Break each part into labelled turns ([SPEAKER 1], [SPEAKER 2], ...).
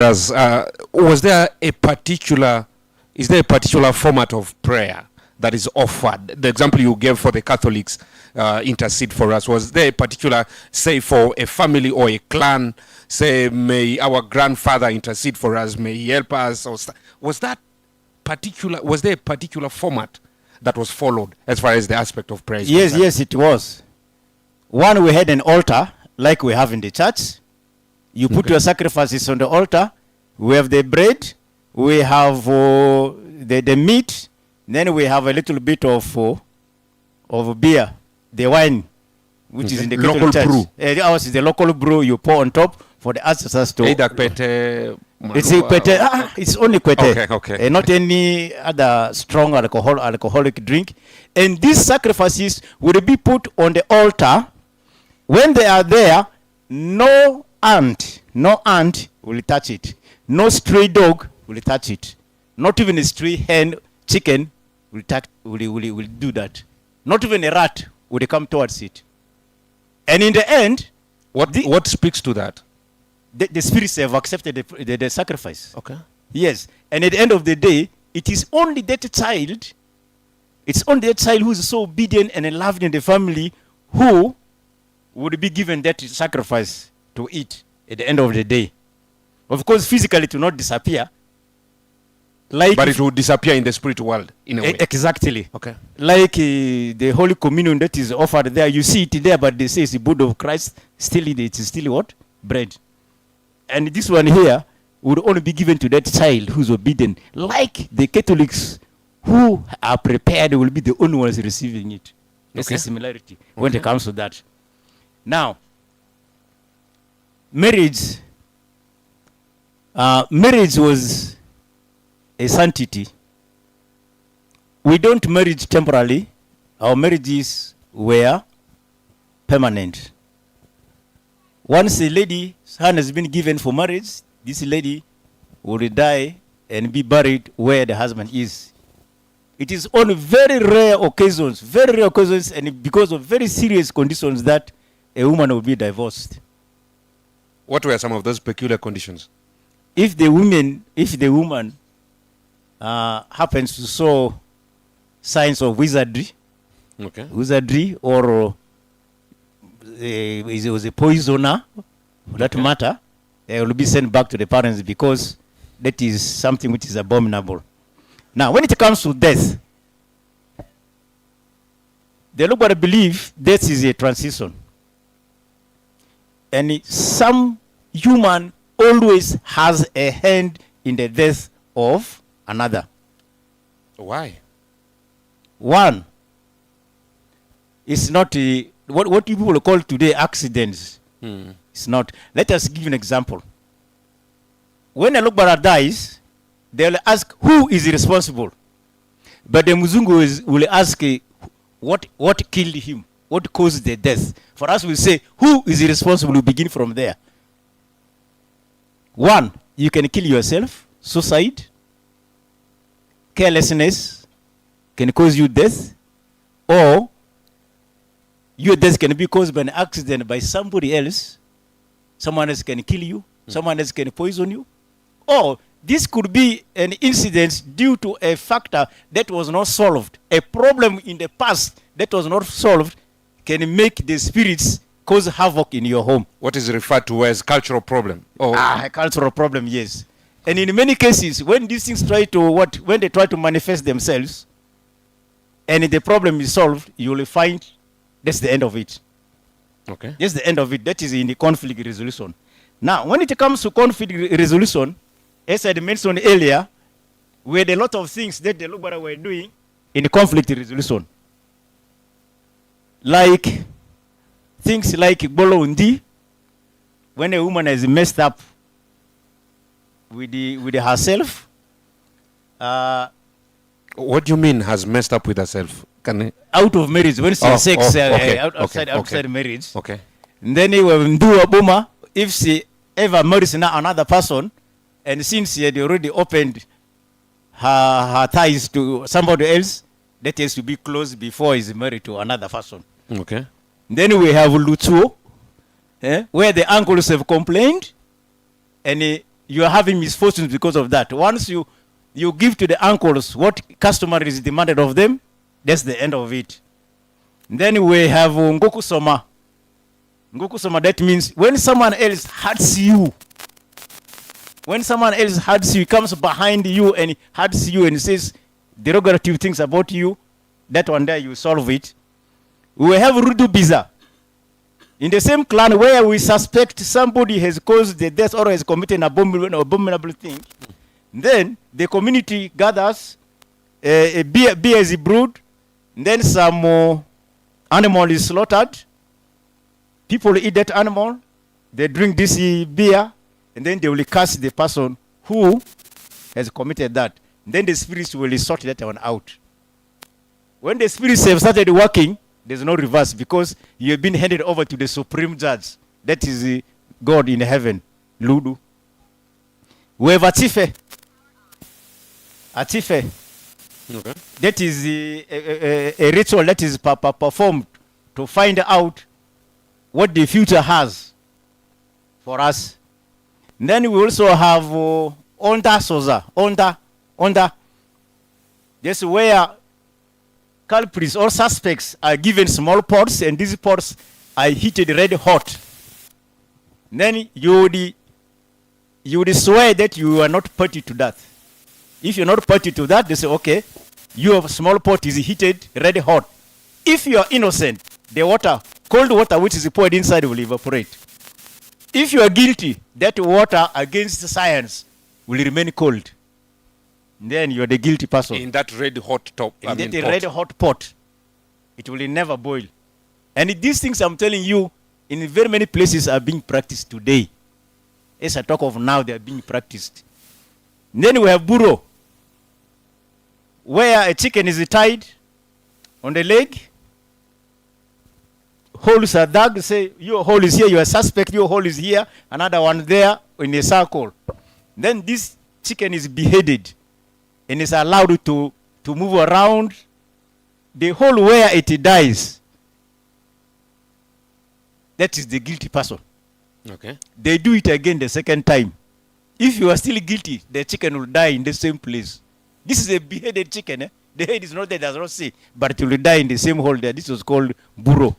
[SPEAKER 1] us, is there a particular format of prayer that is offered? The example you gave for the Catholics, intercede for us, was there a particular, say for a family or a clan, say may our grandfather intercede for us, may he help us, or was there a particular format that was followed as far as the aspect of prayer is concerned?
[SPEAKER 2] Yes, it was. One, we had an altar like we have in the church. You put your sacrifices on the altar. We have the bread. We have the meat. Then we have a little bit of beer, the wine, which is in the
[SPEAKER 1] local
[SPEAKER 2] church.
[SPEAKER 1] brew.
[SPEAKER 2] Ours is the local brew you pour on top for the ancestors to. It's only kwete.
[SPEAKER 1] Okay.
[SPEAKER 2] Not any other strong alcoholic drink. And these sacrifices will be put on the altar. When they are there, no ant will touch it. No stray dog will touch it. Not even a stray hen, chicken will do that. Not even a rat will come towards it. And in the end,
[SPEAKER 1] what speaks to that?
[SPEAKER 2] The spirits have accepted the sacrifice.
[SPEAKER 1] Okay.
[SPEAKER 2] Yes. And at the end of the day, it is only that child. It's only that child who is so obedient and loved in the family who would be given that sacrifice to eat at the end of the day. Of course, physically it will not disappear.
[SPEAKER 1] But it will disappear in the spiritual world, in a way.
[SPEAKER 2] Exactly.
[SPEAKER 1] Okay.
[SPEAKER 2] Like the Holy Communion that is offered there, you see it there, but they say it's the blood of Christ. Still, it is still what? Bread. And this one here would only be given to that child who's obedient. Like the Catholics who are prepared will be the only ones receiving it. There's a similarity when it comes to that. Now, marriage was a sanctity. We don't marry temporarily. Our marriages were permanent. Once a lady's hand has been given for marriage, this lady will die and be buried where the husband is. It is on very rare occasions, and because of very serious conditions that a woman will be divorced.
[SPEAKER 1] What were some of those peculiar conditions?
[SPEAKER 2] If the woman happens to show signs of wizardry, or was a poisoner, for that matter, they will be sent back to the parents because that is something which is abominable. Now, when it comes to death, the Lugbara believe death is a transition. And some human always has a hand in the death of another.
[SPEAKER 1] Why?
[SPEAKER 2] One, it's not what people call today accidents. It's not. Let us give an example. When a Lugbara dies, they'll ask who is responsible. But the Muzungu will ask what killed him, what caused the death. For us, we say who is responsible. We begin from there. One, you can kill yourself, suicide, carelessness can cause you death, or your death can be caused by an accident by somebody else. Someone else can kill you, someone else can poison you, or this could be an incident due to a factor that was not solved. A problem in the past that was not solved can make the spirits cause havoc in your home.
[SPEAKER 1] What is referred to as cultural problem?
[SPEAKER 2] A cultural problem, yes. And in many cases, when these things when they try to manifest themselves, and the problem is solved, you will find that's the end of it.
[SPEAKER 1] Okay.
[SPEAKER 2] That's the end of it. That is in the conflict resolution. Now, when it comes to conflict resolution, as I mentioned earlier, we had a lot of things that the Lugbara were doing in the conflict resolution. Like things like Bolo Undi, when a woman has messed up with herself.
[SPEAKER 1] What do you mean has messed up with herself?
[SPEAKER 2] Out of marriage, when she has sex outside marriage.
[SPEAKER 1] Okay.
[SPEAKER 2] And then he will do a boomer if she ever marries another person, and since she had already opened her ties to somebody else, that has to be closed before he's married to another person.
[SPEAKER 1] Okay.
[SPEAKER 2] Then we have Lutuo, where the uncles have complained, and you are having misfortunes because of that. Once you give to the uncles what customer is demanded of them, that's the end of it. Then we have Ngokusoma. Ngokusoma, that means when someone else hurts you, he comes behind you and hurts you and says derogative things about you, that one there you solve it. We have Rudubiza. In the same clan where we suspect somebody has caused the death or has committed an abominable thing, then the community gathers, a beer is brewed, then some animal is slaughtered. People eat that animal, they drink this beer, and then they will curse the person who has committed that. Then the spirits will sort that one out. When the spirits have started working, there's no reverse because you have been handed over to the supreme judge. That is God in heaven, Ludu. We have Atife. Okay. That is a ritual that is performed to find out what the future has for us. And then we also have Onda Soza. Onda. That's where culprits or suspects are given small pots, and these pots are heated red hot. And then you would swear that you are not party to that. If you're not party to that, they say, okay, your small pot is heated red hot. If you are innocent, the water, cold water which is poured inside will evaporate. If you are guilty, that water against science will remain cold. Then you are the guilty person.
[SPEAKER 1] In that red hot pot.
[SPEAKER 2] Red hot pot, it will never boil. And these things I'm telling you, in very many places are being practiced today. As I talk of now, they are being practiced. And then we have buro, where a chicken is tied on the leg. Holes are dug. Say your hole is here, you are suspect. Your hole is here, another one there in a circle. Then this chicken is beheaded and is allowed to move around the hole where it dies. That is the guilty person.
[SPEAKER 1] Okay.
[SPEAKER 2] They do it again the second time. If you are still guilty, the chicken will die in the same place. This is a beheaded chicken. Eh? The head is not there, does not see, but it will die in the same hole there. This was called buro.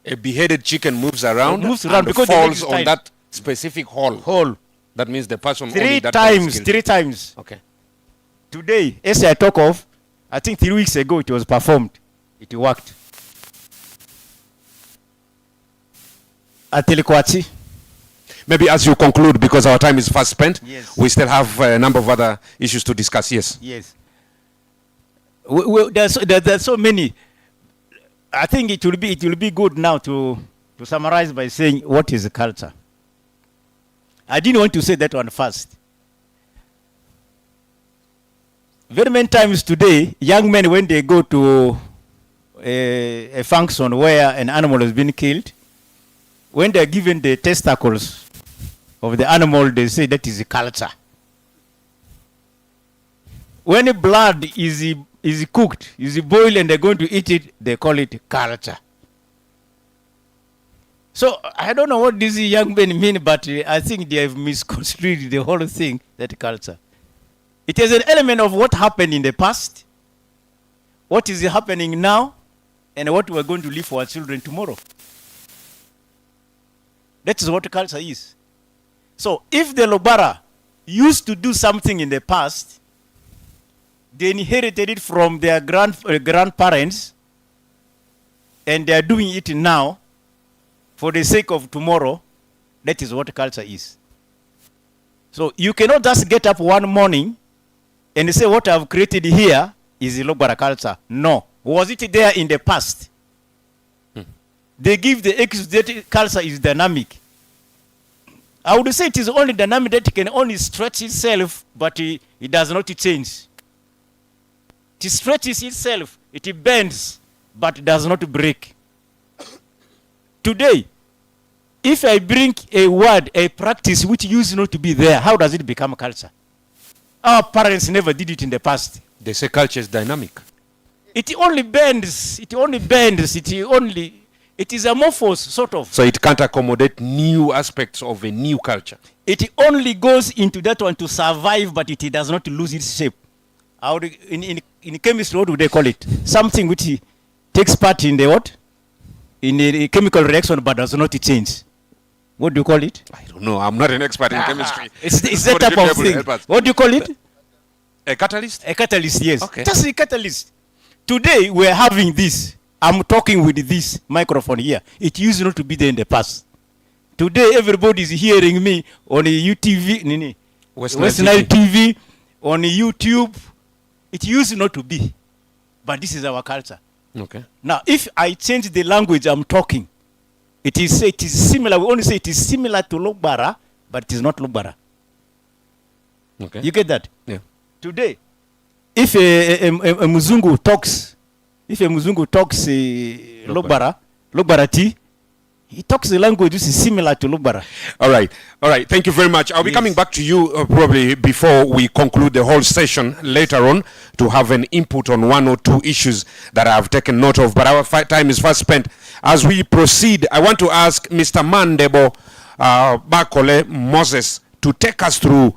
[SPEAKER 1] A beheaded chicken moves around and
[SPEAKER 2] because
[SPEAKER 1] falls on that specific hole. That means the person
[SPEAKER 2] three times.
[SPEAKER 1] Okay.
[SPEAKER 2] Today, as I talk of, I think 3 weeks ago it was performed. It worked. Atelikwachi.
[SPEAKER 1] Maybe as you conclude, because our time is fast spent,
[SPEAKER 2] yes,
[SPEAKER 1] we still have a number of other issues to discuss. Yes.
[SPEAKER 2] Yes. There's so many. I think it will be good now to summarize by saying what is culture. I didn't want to say that one first. Very many times today, young men, when they go to a function where an animal has been killed, when they are given the testicles of the animal, they say that is culture. When blood is cooked, is boiled, and they're going to eat it, they call it culture. So I don't know what these young men mean, but I think they have misconstrued the whole thing, that culture. It is an element of what happened in the past, what is happening now, and what we are going to leave for our children tomorrow. That is what culture is. So if the Lugbara used to do something in the past, they inherited it from their grandparents, and they are doing it now for the sake of tomorrow. That is what culture is. So you cannot just get up one morning and say what I've created here is Lugbara culture. No. Was it there in the past? They give the excuse that culture is dynamic. I would say it is only dynamic that can only stretch itself, but it does not change. It stretches itself, it bends, but does not break. Today, if I bring a word, a practice which used not to be there, how does it become culture? Our parents never did it in the past.
[SPEAKER 1] They say culture is dynamic.
[SPEAKER 2] It only bends, it is amorphous, sort of.
[SPEAKER 1] So it can't accommodate new aspects of a new culture.
[SPEAKER 2] It only goes into that one to survive, but it does not lose its shape. In chemistry, what do they call it? Something which takes part in the what? In a chemical reaction, but does not change. What do you call it?
[SPEAKER 1] I don't know. I'm not an expert in chemistry.
[SPEAKER 2] It's that type of thing. What do you call it?
[SPEAKER 1] A catalyst?
[SPEAKER 2] A catalyst, yes.
[SPEAKER 1] Okay.
[SPEAKER 2] Just a catalyst. Today, we're having this. I'm talking with this microphone here. It used not to be there in the past. Today, everybody is hearing me on a UTV, West Nile TV, on a YouTube. It used not to be. But this is our culture.
[SPEAKER 1] Okay.
[SPEAKER 2] Now, if I change the language I'm talking, it is similar. We only say it is similar to Lugbara, but it is not Lugbara.
[SPEAKER 1] Okay.
[SPEAKER 2] You get that?
[SPEAKER 1] Yeah.
[SPEAKER 2] Today, if a Muzungu talks, Lugbara tea, he talks the language which is similar to Lugbara.
[SPEAKER 1] All right. Thank you very much. I'll be coming back to you probably before we conclude the whole session later on to have an input on one or two issues that I've taken note of. But our time is fast spent. As we proceed, I want to ask Mr. Mandebo Bakole Moses to take us through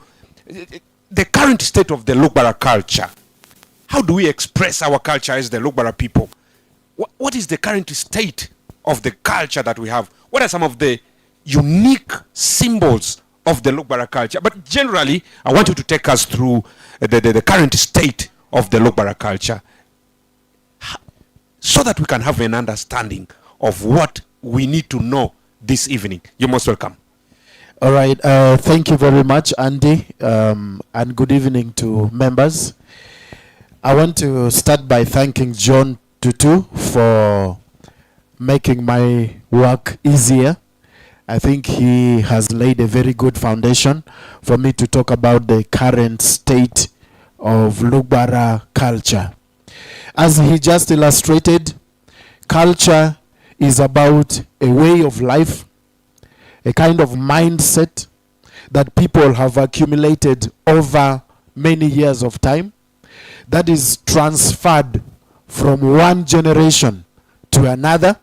[SPEAKER 1] the current state of the Lugbara culture. How do we express our culture as the Lugbara people? What is the current state of the culture that we have? What are some of the unique symbols of the Lugbara culture? But generally, I want you to take us through the current state of the Lugbara culture so that we can have an understanding of what we need to know this evening. You're most welcome.
[SPEAKER 3] All right. Thank you very much, Andy, and good evening to members. I want to start by thanking John Tutu for making my work easier. I think he has laid a very good foundation for me to talk about the current state of Lugbara culture. As he just illustrated, culture is about a way of life, a kind of mindset that people have accumulated over many years of time that is transferred from one generation to another.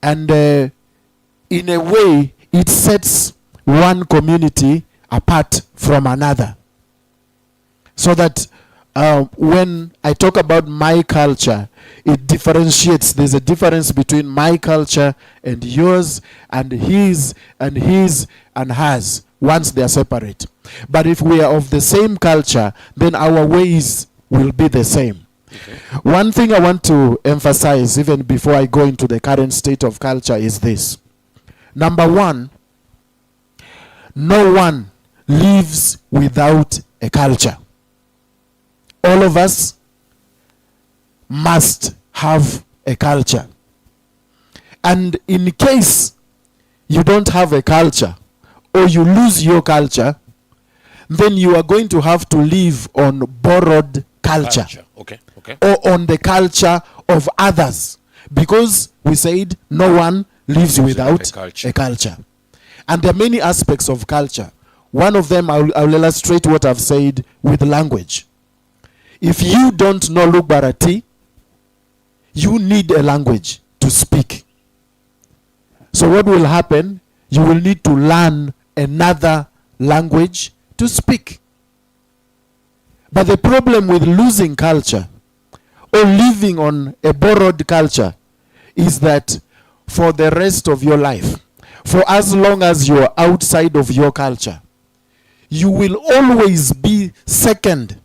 [SPEAKER 3] And in a way, it sets one community apart from another. So that when I talk about my culture, it differentiates. There's a difference between my culture and yours and his and his and hers once they are separate. But if we are of the same culture, then our ways will be the same. Okay. One thing I want to emphasize even before I go into the current state of culture is this. Number one, no one lives without a culture. All of us must have a culture. And in case you don't have a culture or you lose your culture, then you are going to have to live on borrowed culture.
[SPEAKER 1] Okay.
[SPEAKER 3] Or on the culture of others, because we said no one lives without a culture. And there are many aspects of culture. One of them, I'll illustrate what I've said with language. If you don't know Lugbara tea, you need a language to speak. So what will happen? You will need to learn another language to speak. But the problem with losing culture or living on a borrowed culture is that for the rest of your life, for as long as you're outside of your culture, you will always be second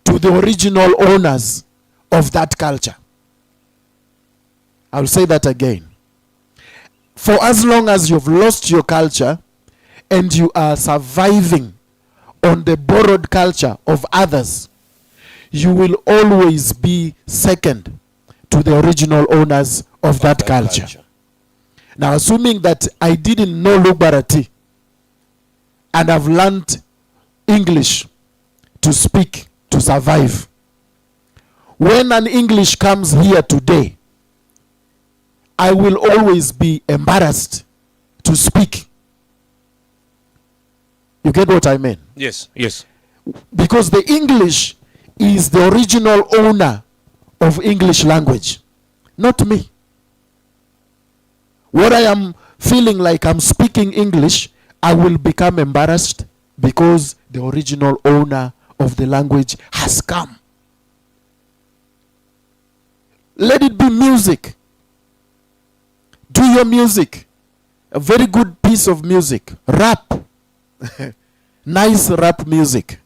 [SPEAKER 3] to the original owners of that culture. I'll say that again. For as long as you've lost your culture and you are surviving on the borrowed culture of others, you will always be second to the original owners of that culture. Now, assuming that I didn't know Lugbara tea and I've learned English to speak, to survive, when an English comes here today, I will always be embarrassed to speak. You get what I mean?
[SPEAKER 1] Yes.
[SPEAKER 3] Because the English is the original owner of English language, not me. What I am feeling like I'm speaking English, I will become embarrassed because the original owner of the language has come. Let it be music. Do your music. A very good piece of music. Rap. Nice rap music.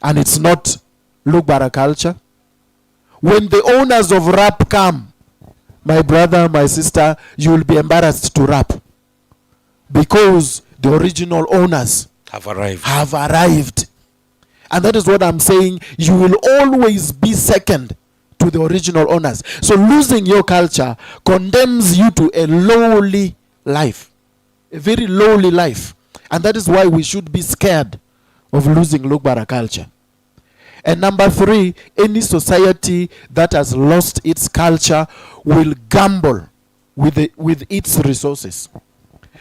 [SPEAKER 3] And it's not Lugbara culture. When the owners of rap come, my brother, my sister, you will be embarrassed to rap. Because the original owners
[SPEAKER 1] Have arrived.
[SPEAKER 3] have arrived. And that is what I'm saying. You will always be second to the original owners. So losing your culture condemns you to a lowly life. A very lowly life. And that is why we should be scared of losing Lugbara culture. And number 3, any society that has lost its culture will gamble with its resources.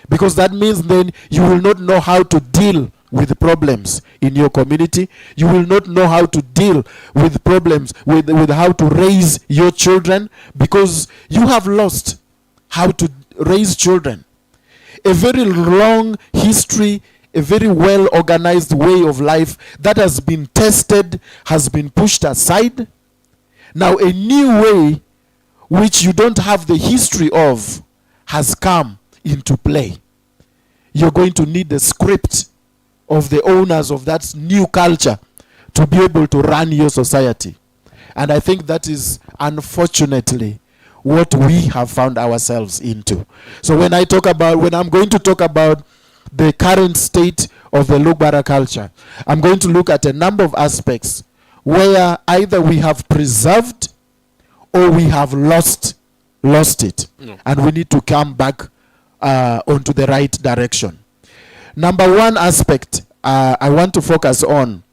[SPEAKER 3] Because that means then you will not know how to deal with problems in your community. You will not know how to deal with problems, with how to raise your children, because you have lost how to raise children. A very long history, a very well organized way of life that has been tested, has been pushed aside. Now a new way which you don't have the history of has come into play. You're going to need the script of the owners of that new culture to be able to run your society. And I think that is unfortunately what we have found ourselves into. So when I'm going to talk about the current state of the Lugbara culture, I'm going to look at a number of aspects where either we have preserved or we have lost it.
[SPEAKER 1] No.
[SPEAKER 3] And we need to come back onto the right direction. Number 1 aspect I want to focus on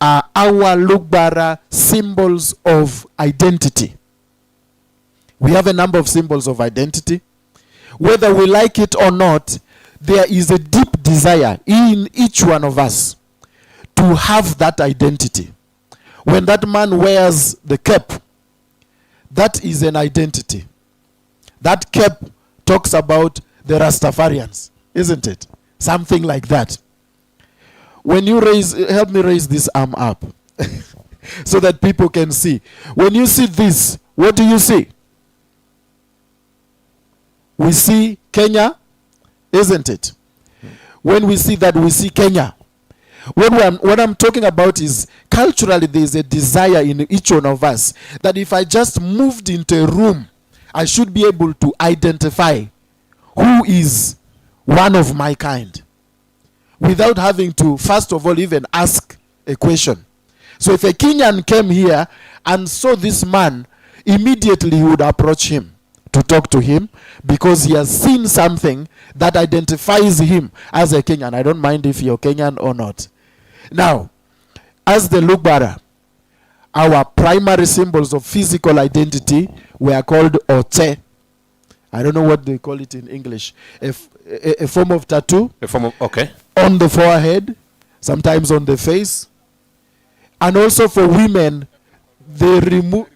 [SPEAKER 3] are our Lugbara symbols of identity. We have a number of symbols of identity. Whether we like it or not, there is a deep desire in each one of us to have that identity. When that man wears the cape, that is an identity. That cape talks about the Rastafarians, isn't it? Something like that. When you help me raise this arm up so that people can see. When you see this, what do you see? We see Kenya, isn't it? When we see that, we see Kenya. What I'm talking about is culturally there is a desire in each one of us that if I just moved into a room, I should be able to identify who is one of my kind without having to, first of all, even ask a question. So if a Kenyan came here and saw this man, immediately he would approach him to talk to him because he has seen something that identifies him as a Kenyan. I don't mind if you're Kenyan or not. Now, as the Lugbara, our primary symbols of physical identity were called ote. I don't know what they call it in English. A form of tattoo.
[SPEAKER 1] A form of, okay.
[SPEAKER 3] On the forehead, sometimes on the face. And also for women, they remove,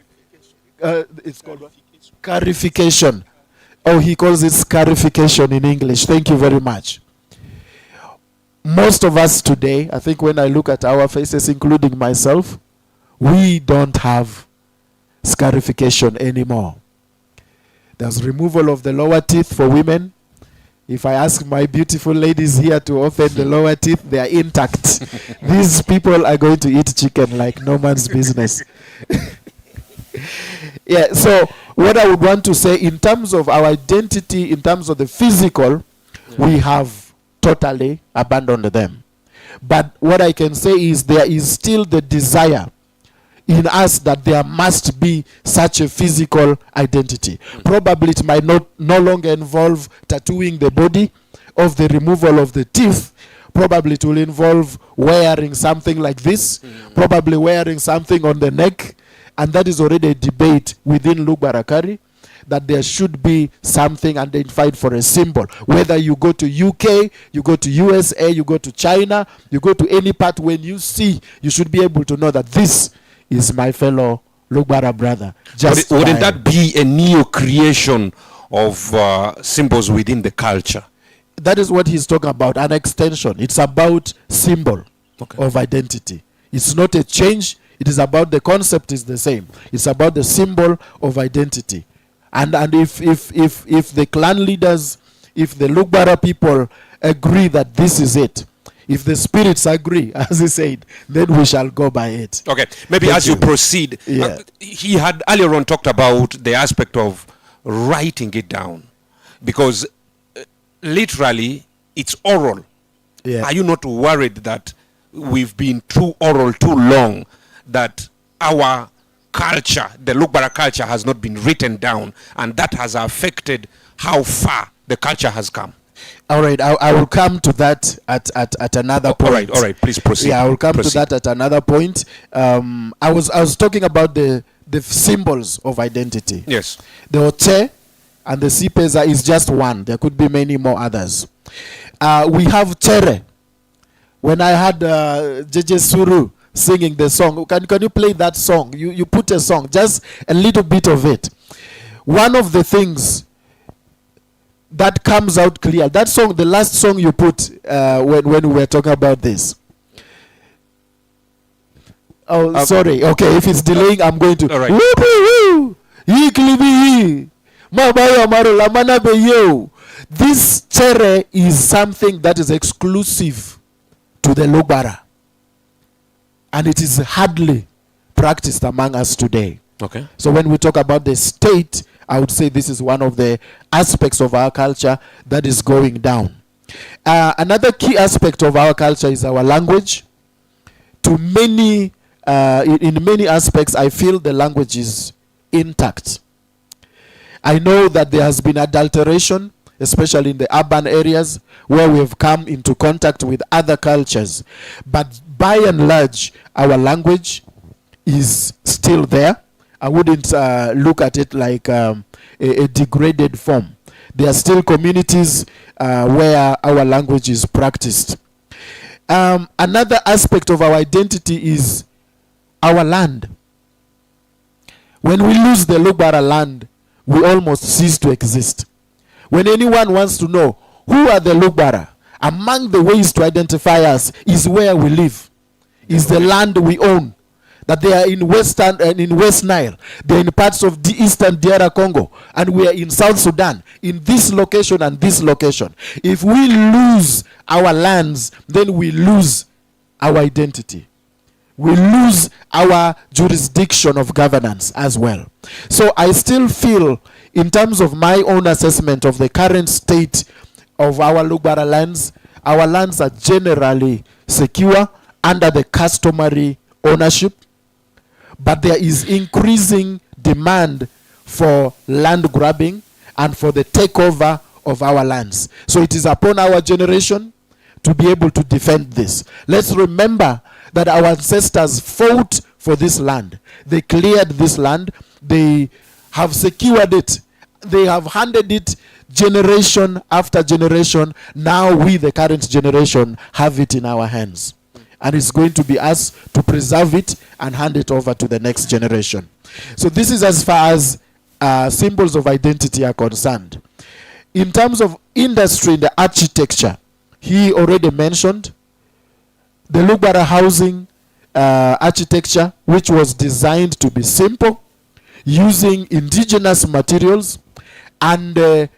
[SPEAKER 3] it's called what? Scarification. Oh, he calls it scarification in English. Thank you very much. Most of us today, I think when I look at our faces, including myself, we don't have scarification anymore. There's removal of the lower teeth for women. If I ask my beautiful ladies here to open the lower teeth, they are intact. These people are going to eat chicken like no man's business. Yeah, so what I would want to say in terms of our identity, in terms of the physical, we have totally abandoned them. But what I can say is there is still the desire in us that there must be such a physical identity. Probably it might no longer involve tattooing the body of the removal of the teeth. Probably it will involve wearing something like this, probably wearing something on the neck. And that is already a debate within Lugbara Kari, that there should be something identified for a symbol. Whether you go to UK, you go to USA, you go to China, you go to any part, when you see, you should be able to know that this is my fellow Lugbara brother.
[SPEAKER 1] Wouldn't that be a new creation of symbols within the culture?
[SPEAKER 3] that is what he's talking about, an extension. It's about symbol of identity. It's not a change. It is about the concept is the same. It's about the symbol of identity. And if the clan leaders, if the Lugbara people agree that this is it, if the spirits agree, as he said, then we shall go by it.
[SPEAKER 1] Okay, maybe
[SPEAKER 3] Thank
[SPEAKER 1] as you
[SPEAKER 3] you.
[SPEAKER 1] proceed,
[SPEAKER 3] Yeah.
[SPEAKER 1] he had earlier on talked about the aspect of writing it down, because literally it's oral.
[SPEAKER 3] Yeah.
[SPEAKER 1] Are you not worried that we've been too oral too long, that our culture, the Lugbara culture, has not been written down, and that has affected how far the culture has come?
[SPEAKER 3] All right, I will come to that at another point.
[SPEAKER 1] All right, please proceed.
[SPEAKER 3] Yeah, I will come
[SPEAKER 1] Proceed.
[SPEAKER 3] to that at another point. I was talking about the symbols of identity.
[SPEAKER 1] Yes.
[SPEAKER 3] The Ote and the Sipeza is just one. There could be many more others. We have Tere. When I had JJ Suru singing the song, can you play that song? You put a song, just a little bit of it. One of the things that comes out clear, that song, the last song you put when we were talking about this. Oh, sorry. Okay, if it's delaying, I'm going to.
[SPEAKER 1] All right.
[SPEAKER 3] Woo-hoo-hoo! Yiklibi! Mabayo marola manabeyo. This tere is something that is exclusive to the Lugbara, and it is hardly practiced among us today.
[SPEAKER 1] Okay.
[SPEAKER 3] So when we talk about the state, I would say this is one of the aspects of our culture that is going down. Another key aspect of our culture is our language. To many, in many aspects, I feel the language is intact. I know that there has been adulteration, especially in the urban areas where we have come into contact with other cultures. But by and large, our language is still there. I wouldn't look at it like a degraded form. There are still communities where our language is practiced. Another aspect of our identity is our land. When we lose the Lugbara land, we almost cease to exist. When anyone wants to know who are the Lugbara, among the ways to identify us is where we live, is the land we own. That they are in Western and in West Nile, they are in parts of the Eastern DR Congo, and we are in South Sudan, in this location and this location. If we lose our lands, then we lose our identity. We lose our jurisdiction of governance as well. So I still feel, in terms of my own assessment of the current state of our Lugbara lands, our lands are generally secure under the customary ownership, but there is increasing demand for land grabbing and for the takeover of our lands. So it is upon our generation to be able to defend this. Let's remember that our ancestors fought for this land. They cleared this land. They have secured it. They have handed it generation after generation. Now we, the current generation, have it in our hands. And it's going to be us to preserve it and hand it over to the next generation. So this is as far as symbols of identity are concerned. In terms of industry, the architecture, he already mentioned the Lugbara housing architecture, which was designed to be simple, using indigenous materials and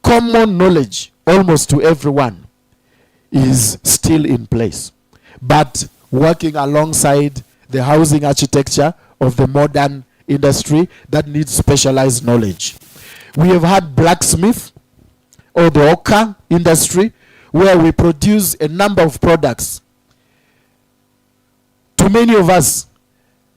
[SPEAKER 3] common knowledge almost to everyone, is still in place, but working alongside the housing architecture of the modern industry that needs specialized knowledge. We have had blacksmith or the Oka industry, where we produce a number of products. To many of us,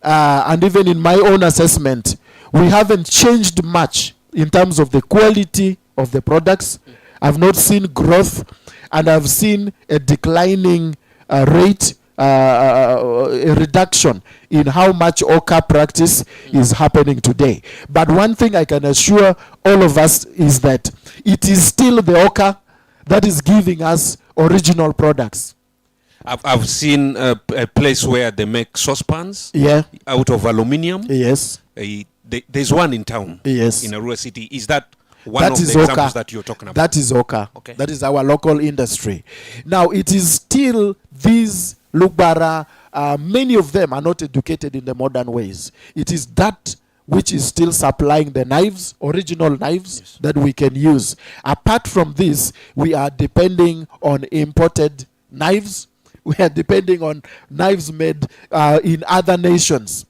[SPEAKER 3] and even in my own assessment, we haven't changed much in terms of the quality of the products. I've not seen growth, and I've seen a declining rate, a reduction in how much Oka practice is happening today. But one thing I can assure all of us is that it is still the Oka that is giving us original products.
[SPEAKER 1] I've seen a place where they make saucepans out of aluminium.
[SPEAKER 3] Yes.
[SPEAKER 1] There's one in town.
[SPEAKER 3] Yes.
[SPEAKER 1] In a rural city. Is that One
[SPEAKER 3] that
[SPEAKER 1] of
[SPEAKER 3] is
[SPEAKER 1] the examples
[SPEAKER 3] Oka.
[SPEAKER 1] that you're talking about.
[SPEAKER 3] That is Oka.
[SPEAKER 1] Okay.
[SPEAKER 3] That is our local industry. Now, it is still these Lugbara, many of them are not educated in the modern ways. It is that which is still supplying the knives, original knives,
[SPEAKER 1] Yes.
[SPEAKER 3] that we can use. Apart from this, we are depending on imported knives. We are depending on knives made in other nations.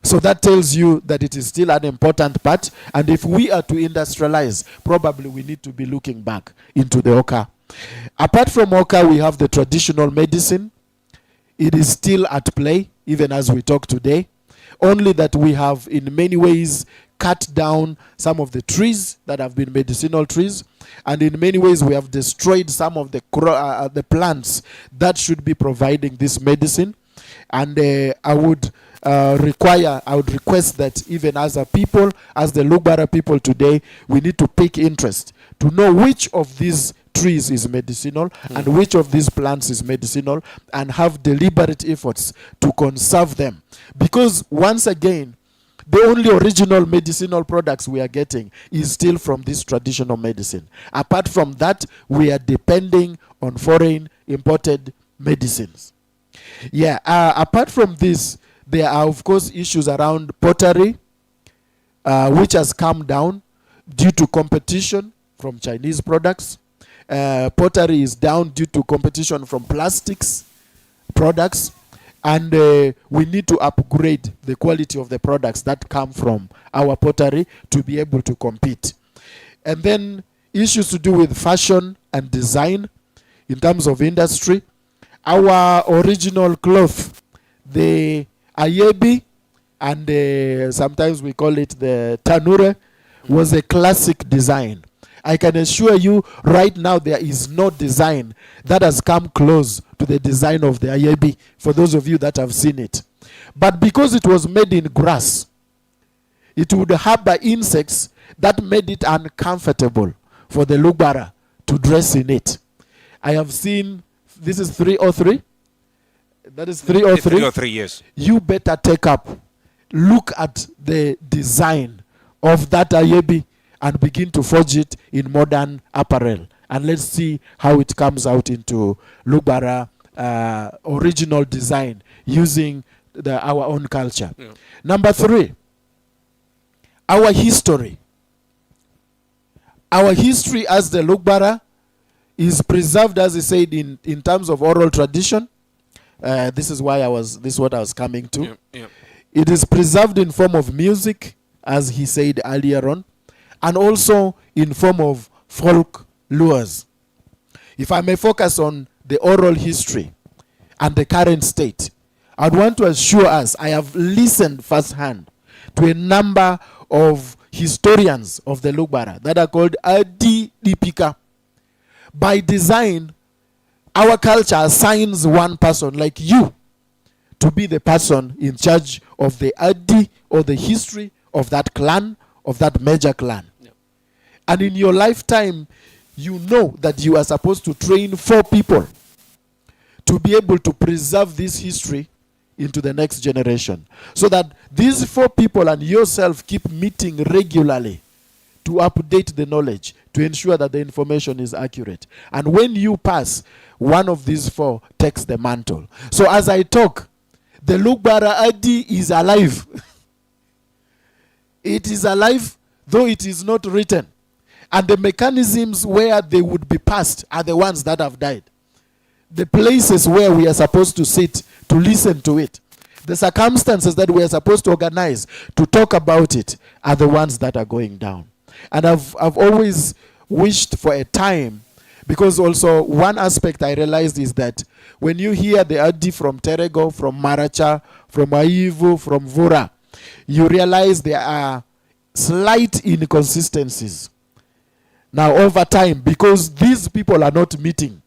[SPEAKER 3] So that tells you that it is still an important part. And if we are to industrialize, probably we need to be looking back into the Oka. Apart from Oka, we have the traditional medicine. It is still at play, even as we talk today. Only that we have, in many ways, cut down some of the trees that have been medicinal trees. And in many ways, we have destroyed some of the plants that should be providing this medicine. And I would request that even as a people, as the Lugbara people today, we need to take interest to know which of these trees is medicinal and which of these plants is medicinal, and have deliberate efforts to conserve them. Because once again, the only original medicinal products we are getting is still from this traditional medicine. Apart from that, we are depending on foreign imported medicines. Yeah, apart from this, there are of course issues around pottery, which has come down due to competition from Chinese products. Pottery is down due to competition from plastics products, and we need to upgrade the quality of the products that come from our pottery to be able to compete. And then issues to do with fashion and design in terms of industry. Our original cloth, the ayebi, and sometimes we call it the tanure, was a classic design. I can assure you right now there is no design that has come close to the design of the ayebi, for those of you that have seen it. But because it was made in grass, it would harbor insects that made it uncomfortable for the Lugbara to dress in it. I have seen, this is 303. That is 303.
[SPEAKER 1] 303 years.
[SPEAKER 3] You better take up, look at the design of that ayebi and begin to forge it in modern apparel. And let's see how it comes out into Lugbara original design using our own culture.
[SPEAKER 1] Yeah.
[SPEAKER 3] Number 3, our history. Our history as the Lugbara is preserved, as I said, in terms of oral tradition. This is what I was coming to.
[SPEAKER 1] Yeah, yeah.
[SPEAKER 3] It is preserved in form of music, as he said earlier on, and also in form of folk lures. If I may focus on the oral history and the current state, I'd want to assure us, I have listened firsthand to a number of historians of the Lugbara that are called Adi Dipika. By design, our culture assigns one person like you to be the person in charge of the Adi or the history of that clan, of that major clan.
[SPEAKER 1] Yeah.
[SPEAKER 3] And in your lifetime, you know that you are supposed to train 4 people to be able to preserve this history into the next generation. So that these 4 people and yourself keep meeting regularly to update the knowledge, to ensure that the information is accurate. And when you pass, one of these 4 takes the mantle. So as I talk, the Lugbara Adi is alive. It is alive, though it is not written. And the mechanisms where they would be passed are the ones that have died. The places where we are supposed to sit to listen to it, the circumstances that we are supposed to organize to talk about it, are the ones that are going down. And I've always wished for a time, because also one aspect I realized is that when you hear the Adi from Terego, from Maracha, from Aivu, from Vura, you realize there are slight inconsistencies. Now over time, because these people are not meeting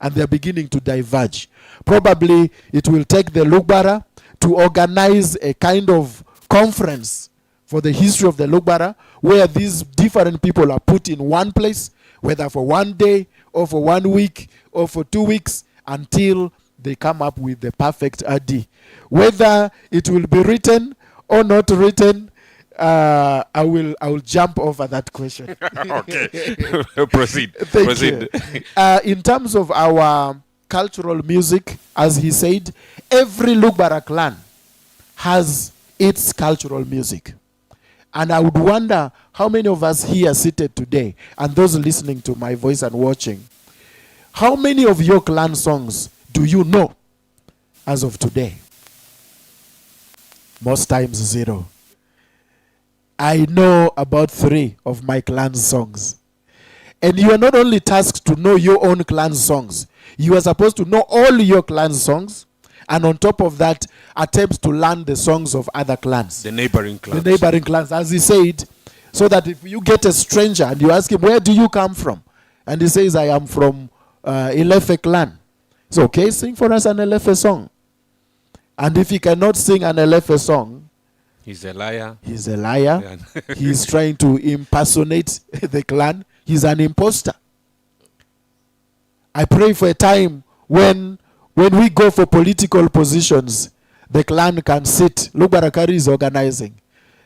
[SPEAKER 3] and they're beginning to diverge, probably it will take the Lugbara to organize a kind of conference for the history of the Lugbara, where these different people are put in one place, whether for one day or for 1 week or for 2 weeks, until they come up with the perfect Adi. Whether it will be written or not written, I will jump over that question.
[SPEAKER 1] Okay. Proceed.
[SPEAKER 3] Thank
[SPEAKER 1] Proceed.
[SPEAKER 3] you. In terms of our cultural music, as he said, every Lugbara clan has its cultural music. And I would wonder how many of us here seated today, and those listening to my voice and watching, how many of your clan songs do you know as of today? Most times 0. I know about 3 of my clan's songs. And you are not only tasked to know your own clan's songs, you are supposed to know all your clan's songs, and on top of that, attempt to learn the songs of other clans.
[SPEAKER 1] The neighboring clans.
[SPEAKER 3] The neighboring clans, as he said, so that if you get a stranger and you ask him, where do you come from? And he says, I am from Ilefe clan. It's okay, sing for us an Ilefe song. And if he cannot sing an Ilefe song,
[SPEAKER 1] he's a liar.
[SPEAKER 3] He's a liar. He's trying to impersonate the clan. He's an imposter. I pray for a time when we go for political positions, the clan can sit. Lugbara is organizing.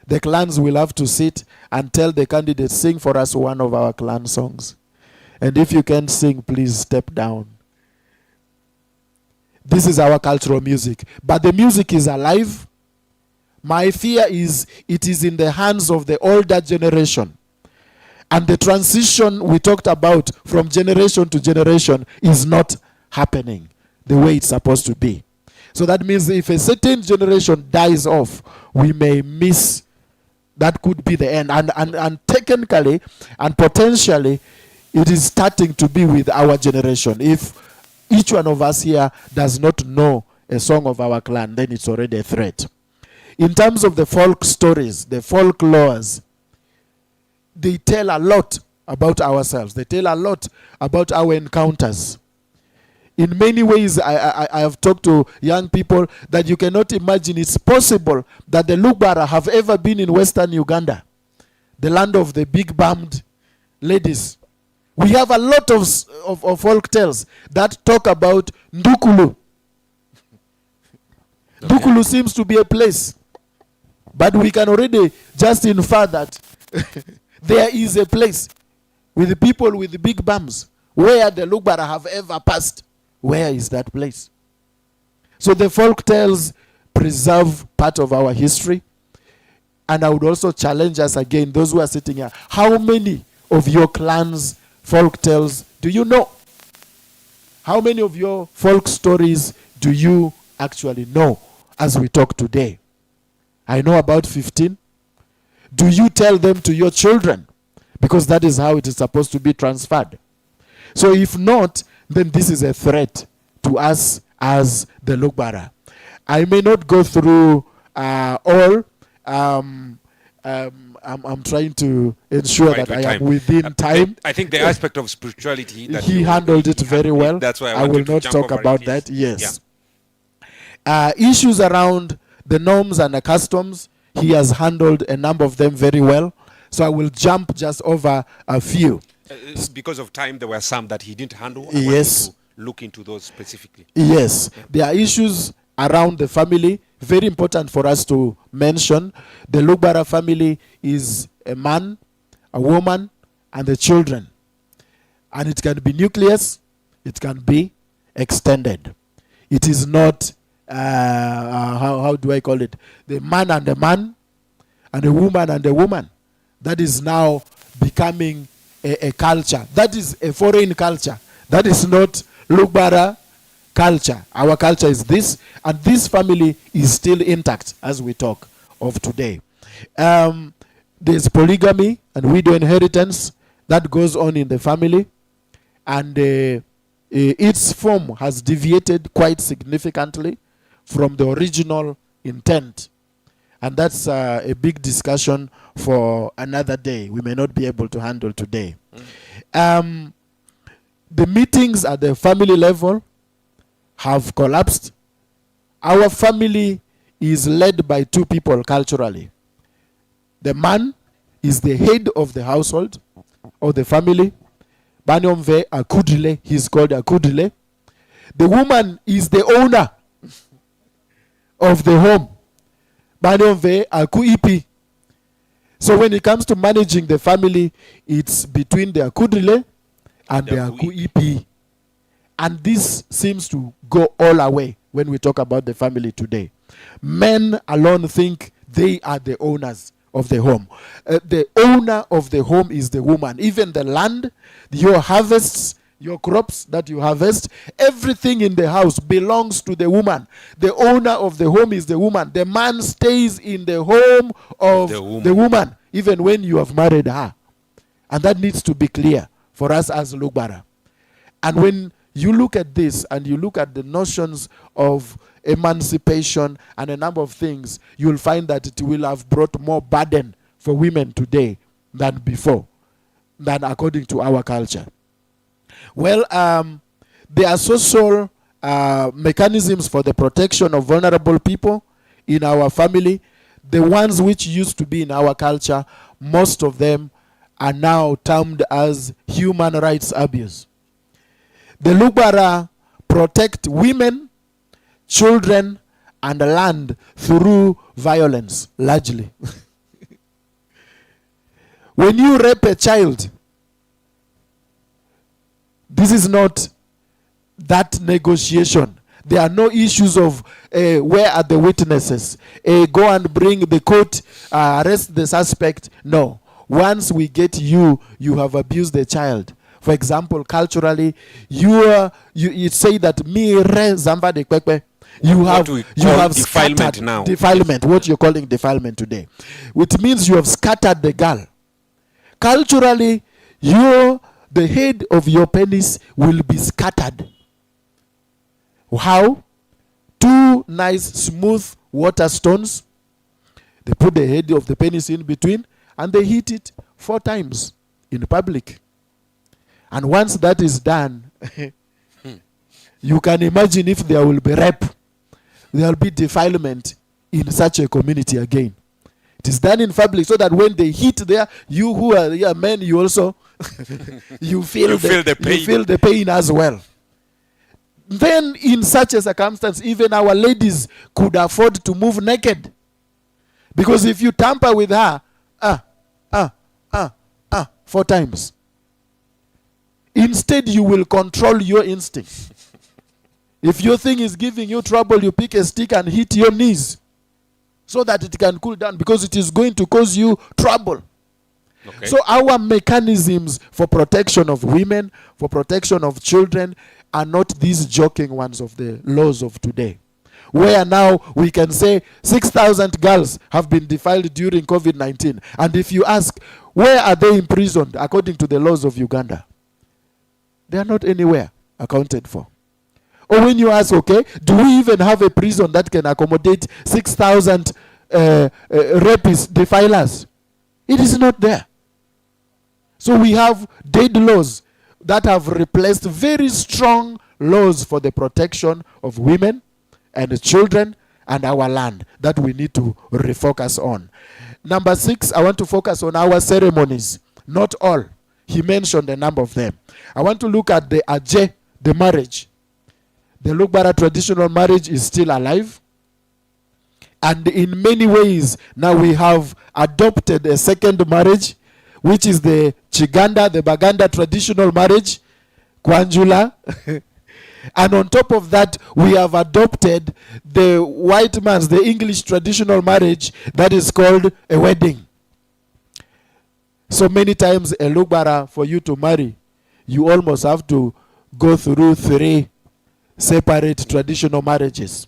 [SPEAKER 3] The clans will have to sit and tell the candidates, sing for us one of our clan songs. And if you can't sing, please step down. This is our cultural music. But the music is alive. My fear is it is in the hands of the older generation. And the transition we talked about from generation to generation is not happening the way it's supposed to be. So that means if a certain generation dies off, we may miss. That could be the end. And technically and potentially, it is starting to be with our generation. If each one of us here does not know a song of our clan, then it's already a threat. In terms of the folk stories, the folklores, they tell a lot about ourselves. They tell a lot about our encounters. In many ways, I have talked to young people that you cannot imagine it's possible that the Lugbara have ever been in Western Uganda, the land of the big bummed ladies. We have a lot of folk tales that talk about Ndukulu. Okay. Ndukulu seems to be a place, but we can already just infer that there is a place with the people with the big bums where the Lugbara have ever passed. Where is that place? So the folk tales preserve part of our history. And I would also challenge us again, those who are sitting here, how many of your clans' folk tales do you know? How many of your folk stories do you actually know as we talk today? I know about 15. Do you tell them to your children? Because that is how it is supposed to be transferred. So if not, then this is a threat to us as the Lugbara. I may not go through all. I'm trying to ensure that I am within time.
[SPEAKER 1] I think the aspect of spirituality that
[SPEAKER 3] he handled it very well.
[SPEAKER 1] That's why
[SPEAKER 3] I will not talk about that. Yes. Yeah. Issues around the norms and the customs, he has handled a number of them very well. So I will jump just over a few.
[SPEAKER 1] Because of time, there were some that he didn't handle.
[SPEAKER 3] Yes.
[SPEAKER 1] To look into those specifically.
[SPEAKER 3] Yes. There are issues around the family. Very important for us to mention. The Lugbara family is a man, a woman, and the children. And it can be nucleus. It can be extended. It is not, how do I call it? The man and the man, and the woman and the woman. That is now becoming a culture. That is a foreign culture. That is not Lugbara culture. Our culture is this, and this family is still intact as we talk of today. There's polygamy and widow inheritance that goes on in the family, and its form has deviated quite significantly from the original intent. And that's a big discussion for another day. We may not be able to handle today. The meetings at the family level have collapsed. Our family is led by 2 people culturally. The man is the head of the household or the family. Banyomve Akudile, he's called Akudile. The woman is the owner of the home. Banyomve Akuipi. So when it comes to managing the family, it's between the Akudrile and the Aku EP. And this seems to go all away when we talk about the family today. Men alone think they are the owners of the home. The owner of the home is the woman. Even the land, your harvests, your crops that you harvest, everything in the house belongs to the woman. The owner of the home is the woman. The man stays in the home of the woman, even when you have married her. And that needs to be clear for us as Lugbara. And when you look at this and you look at the notions of emancipation and a number of things, you'll find that it will have brought more burden for women today than before, than according to our culture. Well, there are social mechanisms for the protection of vulnerable people in our family. The ones which used to be in our culture, most of them are now termed as human rights abuse. The Lugbara protect women, children, and land through violence, largely. When you rape a child, this is not that negotiation. There are no issues of where are the witnesses? Go and bring the court, arrest the suspect. No. Once we get you have abused the child. For example, culturally, you say that me re zamba de kwekwe. You have
[SPEAKER 1] defilement now.
[SPEAKER 3] Defilement, what you're calling defilement today. Which means you have scattered the girl. Culturally, the head of your penis will be scattered. How? 2 nice, smooth water stones. They put the head of the penis in between and they hit it 4 times in public. And once that is done, you can imagine if there will be rape, there will be defilement in such a community again. It is done in public so that when they hit there, you who are men, you also you feel the pain. You feel the pain as well. Then in such a circumstance, even our ladies could afford to move naked. Because if you tamper with her, 4 times. Instead, you will control your instinct. If your thing is giving you trouble, you pick a stick and hit your knees so that it can cool down, because it is going to cause you trouble. Okay. So our mechanisms for protection of women, for protection of children, are not these joking ones of the laws of today, where now we can say 6,000 girls have been defiled during COVID-19. And if you ask, where are they imprisoned according to the laws of Uganda? They are not anywhere accounted for. Or when you ask, okay, do we even have a prison that can accommodate 6,000 rapists, defilers? It is not there. So we have dead laws that have replaced very strong laws for the protection of women and children and our land that we need to refocus on. Number 6, I want to focus on our ceremonies. Not all. He mentioned a number of them. I want to look at the Aje, the marriage. The Lugbara traditional marriage is still alive. And in many ways, now we have adopted a second marriage, which is the Chiganda, the Baganda traditional marriage, Kwanjula. And on top of that, we have adopted the white man's, the English traditional marriage that is called a wedding. So many times a Lugbara, for you to marry, you almost have to go through 3 separate traditional marriages.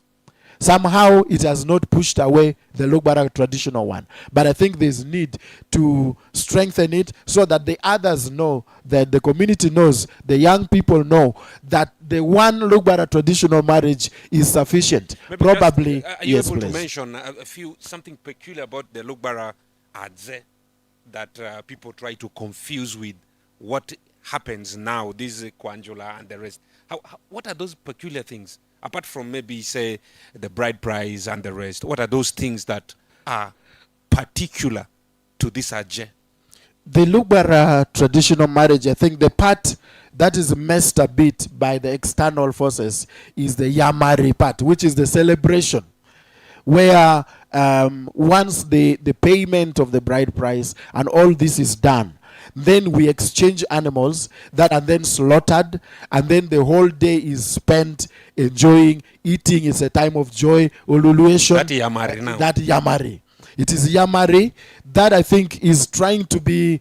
[SPEAKER 3] Somehow it has not pushed away the Lugbara traditional one. But I think there's need to strengthen it so that the others know, that the community knows, the young people know that the one Lugbara traditional marriage is sufficient.
[SPEAKER 1] Maybe
[SPEAKER 3] probably,
[SPEAKER 1] just, are you
[SPEAKER 3] yes,
[SPEAKER 1] able
[SPEAKER 3] please.
[SPEAKER 1] to mention something peculiar about the Lugbara Adze that people try to confuse with what happens now, this Kwanjula and the rest? What are those peculiar things? Apart from maybe, say, the bride price and the rest, what are those things that are particular to this Aje?
[SPEAKER 3] The Lugbara traditional marriage, I think the part that is messed a bit by the external forces is the Yamari part, which is the celebration, where once the payment of the bride price and all this is done, then we exchange animals that are then slaughtered, and then the whole day is spent enjoying, eating. It's a time of joy, ululuation.
[SPEAKER 1] That yamari now.
[SPEAKER 3] That yamari. It is yamari that I think is trying to be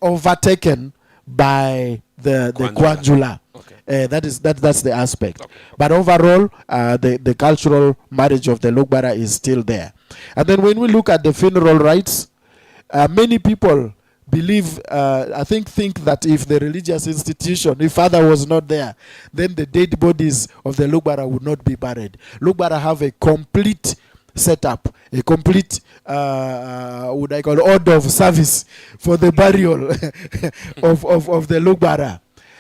[SPEAKER 3] overtaken by the Kwanjula.
[SPEAKER 1] Okay.
[SPEAKER 3] That's the aspect. Okay. But overall, the cultural marriage of the Lugbara is still there. And then when we look at the funeral rites, many people believe, think that if the religious institution, if father was not there, then the dead bodies of the Lugbara would not be buried. Lugbara have a complete setup, a complete what I call order of service for the burial of the Lugbara.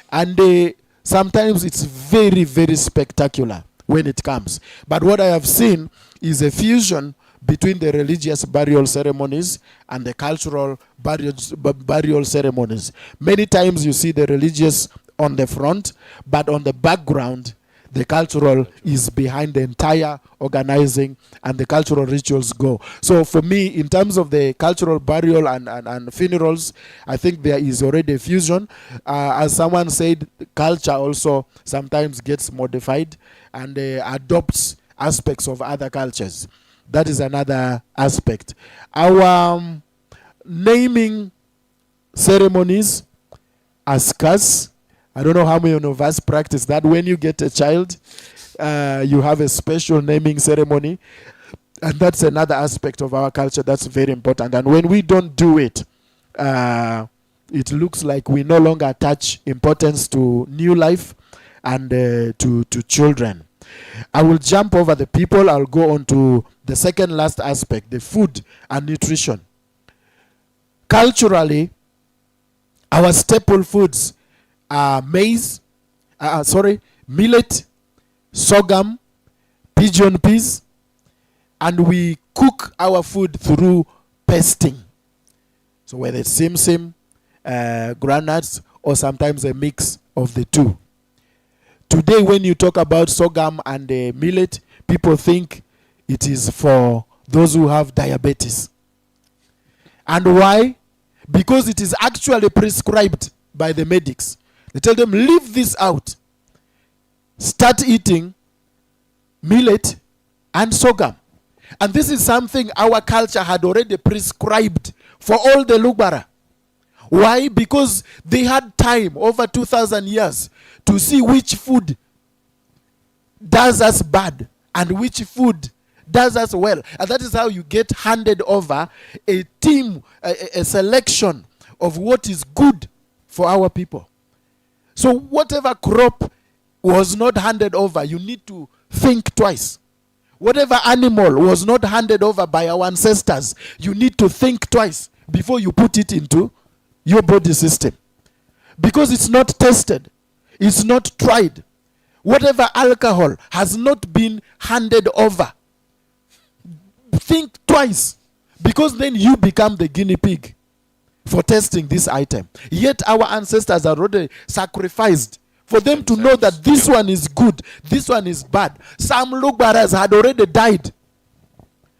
[SPEAKER 3] And sometimes it's very, very spectacular when it comes. But what I have seen is a fusion between the religious burial ceremonies and the cultural burial ceremonies. Many times you see the religious on the front, but on the background, the cultural is behind the entire organizing, and the cultural rituals go. So for me, in terms of the cultural burial and funerals, I think there is already a fusion. As someone said, culture also sometimes gets modified and adopts aspects of other cultures. That is another aspect. Our naming ceremonies are scarce. I don't know how many of us practice that. When you get a child, you have a special naming ceremony. And that's another aspect of our culture that's very important. And when we don't do it, it looks like we no longer attach importance to new life and to children. I will jump over the people. I'll go on to the second last aspect, the food and nutrition. Culturally, our staple foods are millet, sorghum, pigeon peas, and we cook our food through pasting. So whether it's simsim, granuts, or sometimes a mix of the two. Today, when you talk about sorghum and millet, people think it is for those who have diabetes. And why? Because it is actually prescribed by the medics. They tell them, leave this out. Start eating millet and sorghum. And this is something our culture had already prescribed for all the Lugbara. Why? Because they had time over 2,000 years to see which food does us bad and which food does us well. And that is how you get handed over a team, a selection of what is good for our people. So whatever crop was not handed over, you need to think twice. Whatever animal was not handed over by our ancestors, you need to think twice before you put it into your body system. Because it's not tested. It's not tried. Whatever alcohol has not been handed over, think twice. Because then you become the guinea pig for testing this item. Yet our ancestors are already sacrificed for them to know that this one is good, this one is bad. Some Lugbaras had already died.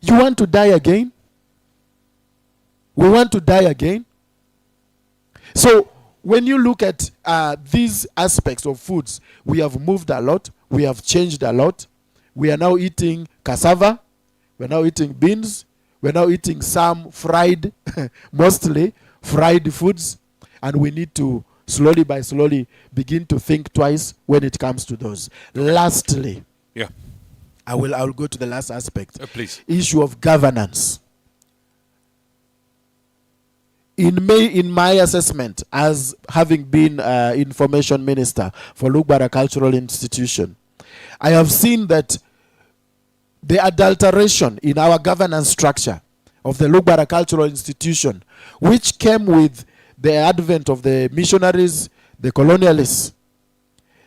[SPEAKER 3] You want to die again? We want to die again? So when you look at these aspects of foods, we have moved a lot. We have changed a lot. We are now eating cassava. We're now eating beans. We're now eating some fried, mostly fried foods. And we need to slowly by slowly begin to think twice when it comes to those. Lastly,
[SPEAKER 1] Yeah.
[SPEAKER 3] I'll go to the last aspect.
[SPEAKER 1] Please.
[SPEAKER 3] Issue of governance. In my assessment, as having been information minister for Lugbara Cultural Institution, I have seen that the adulteration in our governance structure of the Lugbara Cultural Institution, which came with the advent of the missionaries, the colonialists,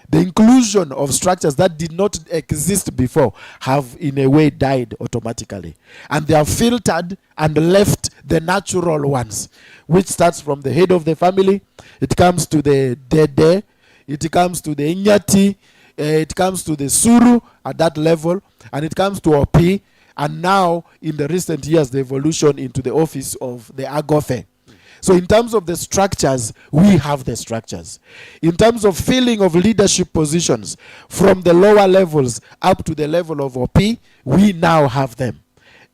[SPEAKER 3] the inclusion of structures that did not exist before, have in a way died automatically. And they have filtered and left the natural ones, which starts from the head of the family, it comes to the dede, it comes to the inyati, it comes to the suru at that level, and it comes to opi, And now, in the recent years, the evolution into the office of the Agofe. So in terms of the structures, we have the structures. In terms of filling of leadership positions, from the lower levels up to the level of OP, we now have them.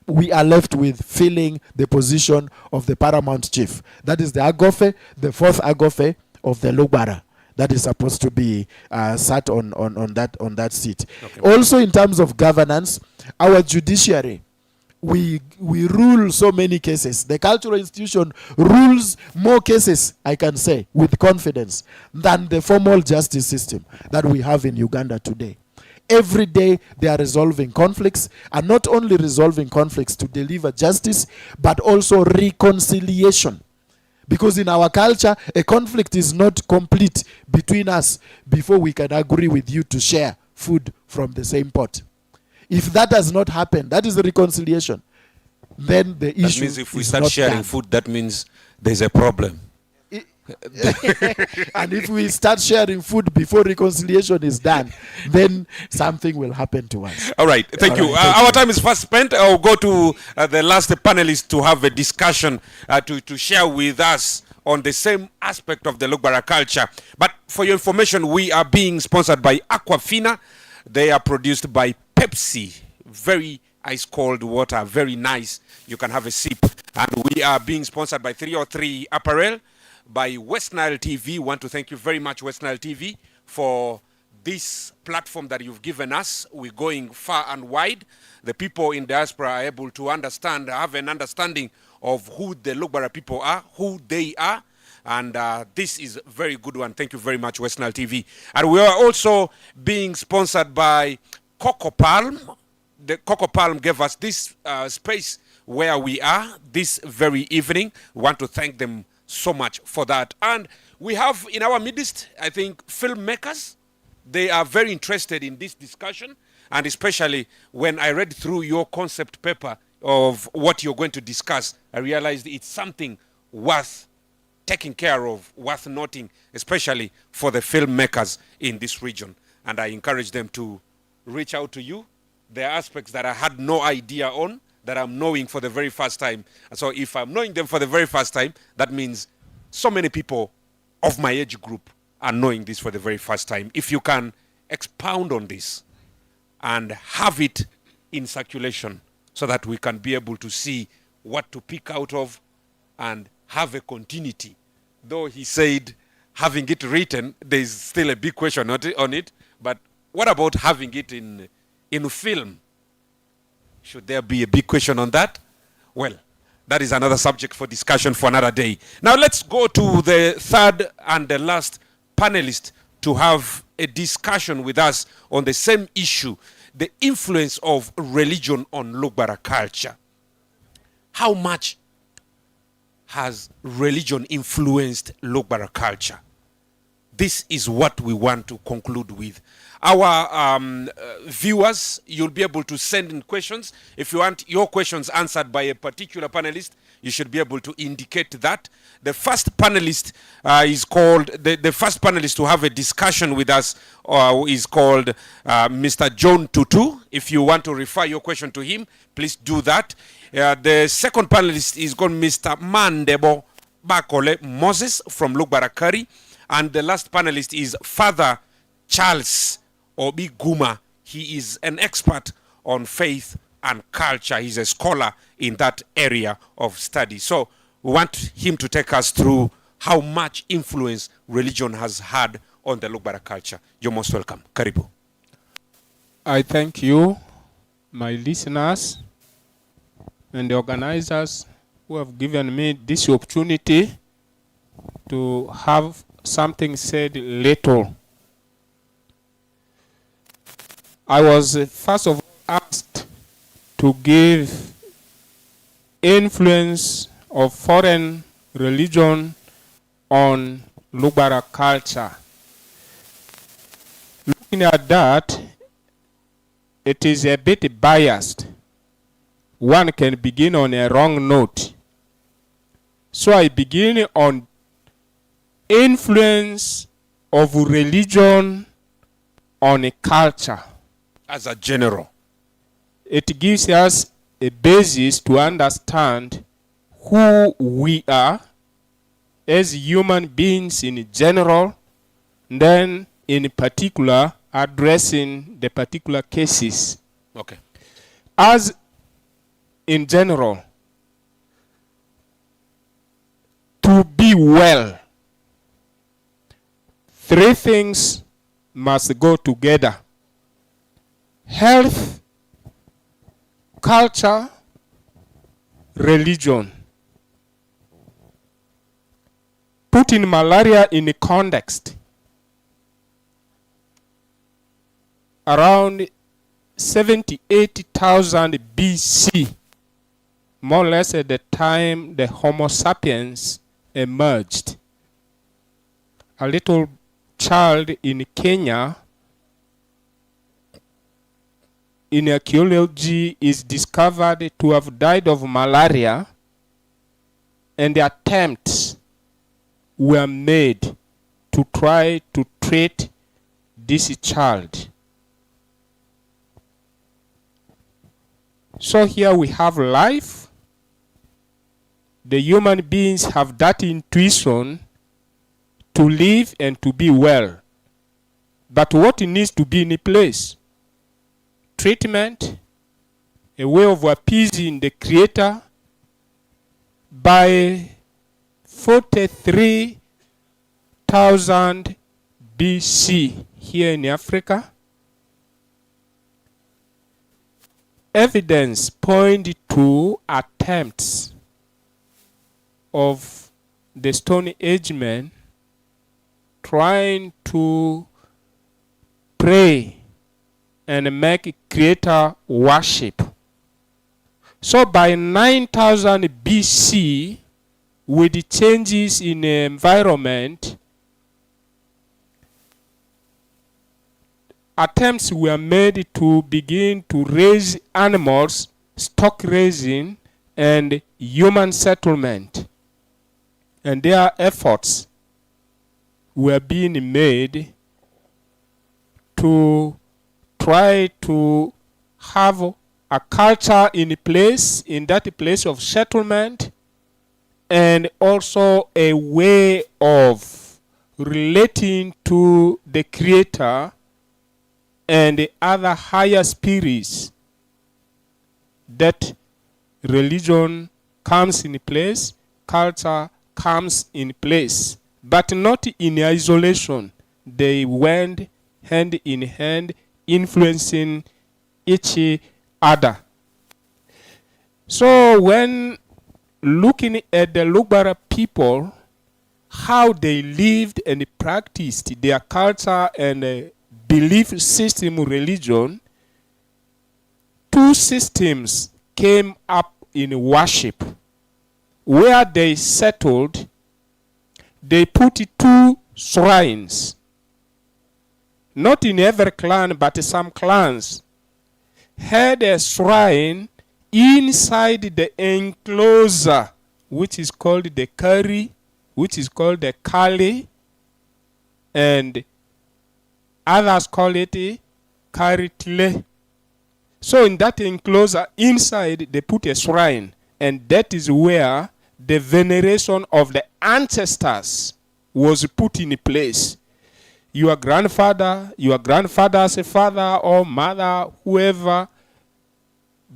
[SPEAKER 3] We are left with filling the position of the paramount chief. That is the Agofe, the fourth Agofe of the Lugbara. That is supposed to be sat on that seat. Okay. Also, in terms of governance, our judiciary, we rule so many cases. The cultural institution rules more cases, I can say, with confidence than the formal justice system that we have in Uganda today. Every day they are resolving conflicts, and not only resolving conflicts to deliver justice, but also reconciliation. Because in our culture, a conflict is not complete between us before we can agree with you to share food from the same pot. If that does not happen, that is the reconciliation. Then the issue
[SPEAKER 1] means if we start sharing food, that means there's a problem.
[SPEAKER 3] And if we start sharing food before reconciliation is done, then something will happen to us.
[SPEAKER 1] All right, thank you. Our time is fast spent. I'll go to the last panelist to have a discussion to share with us on the same aspect of the Lugbara culture. But for your information, we are being sponsored by Aquafina. They are produced by Pepsi. Very ice-cold water, very nice. You can have a sip. And we are being sponsored by 303 Apparel, by West Nile TV. Want to thank you very much, West Nile TV, for this platform that you've given us. We're going far and wide. The people in diaspora are able to understand, have an understanding of who the Lugbara people are, who they are. And this is a very good one. Thank you very much, West Nile TV. And we are also being sponsored by Coco Palm. The Coco Palm gave us this space where we are this very evening. We want to thank them so much for that. And we have in our midst, I think, filmmakers. They are very interested in this discussion, and especially when I read through your concept paper of what you're going to discuss, I realized it's something worth taking care of, worth noting, especially for the filmmakers in this region. And I encourage them to reach out to you. There are aspects that I had no idea on, that I'm knowing for the very first time. And so if I'm knowing them for the very first time, that means so many people of my age group are knowing this for the very first time. If you can expound on this and have it in circulation so that we can be able to see what to pick out of and have a continuity. Though he said having it written, there's still a big question on it, but what about having it in film? Should there be a big question on that? Well, that is another subject for discussion for another day. Now let's go to the third and the last panelist to have a discussion with us on the same issue, the influence of religion on Lugbara culture. How much has religion influenced Lugbara culture? This is what we want to conclude with. Our viewers, you'll be able to send in questions. If you want your questions answered by a particular panelist, you should be able to indicate that. The first panelist is called, the first panelist to have a discussion with us is called Mr. John Tutu. If you want to refer your question to him, please do that. The second panelist is called Mr. Mandebo Bakole Moses from Lugbara Kari. And the last panelist is Father Charles Obi Guma. He is an expert on faith and culture. He's a scholar in that area of study. So we want him to take us through how much influence religion has had on the Lugbara culture. You're most welcome. Karibu.
[SPEAKER 4] I thank you, my listeners, and the organizers who have given me this opportunity to have something said little. I was first of all asked to give influence of foreign religion on Lugbara culture. Looking at that, it is a bit biased. One can begin on a wrong note. So I begin on influence of religion on a culture.
[SPEAKER 1] As a general.
[SPEAKER 4] it gives us a basis to understand who we are as human beings in general, then in particular addressing the particular cases.
[SPEAKER 1] Okay.
[SPEAKER 4] As in general, to be well, three things must go together: health, culture, religion. Putting malaria in a context, around 70,000-80,000 BC, more or less at the time the Homo sapiens emerged. A little child in Kenya in archaeology is discovered to have died of malaria, and the attempts were made to try to treat this child. So here we have life. The human beings have that intuition to live and to be well. But what needs to be in place? Treatment, a way of appeasing the Creator. By 43,000 BC here in Africa, evidence point to attempts of the Stone Age men trying to pray and make Creator worship. So by 9,000 BC, with the changes in the environment, attempts were made to begin to raise animals, stock raising, and human settlement. And their efforts were being made to try to have a culture in place, in that place of settlement, and also a way of relating to the Creator and the other higher spirits. That religion comes in place, culture comes in place, but not in isolation. They went hand in hand, influencing each other. So when looking at the Lugbara people, how they lived and practiced their culture and belief system religion, two systems came up in worship. Where they settled, they put two shrines. Not in every clan, but some clans had a shrine inside the enclosure, which is called the Kari, which is called the Kali, and others call it Karitle. So in that enclosure, inside, they put a shrine, and that is where the veneration of the ancestors was put in place. Your grandfather's father or mother, whoever,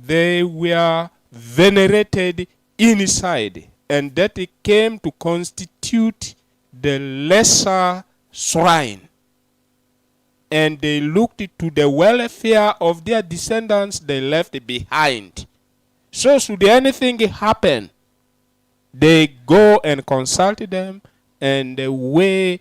[SPEAKER 4] they were venerated inside, and that it came to constitute the lesser shrine. And they looked to the welfare of their descendants they left behind. So should anything happen, they go and consult them, and the way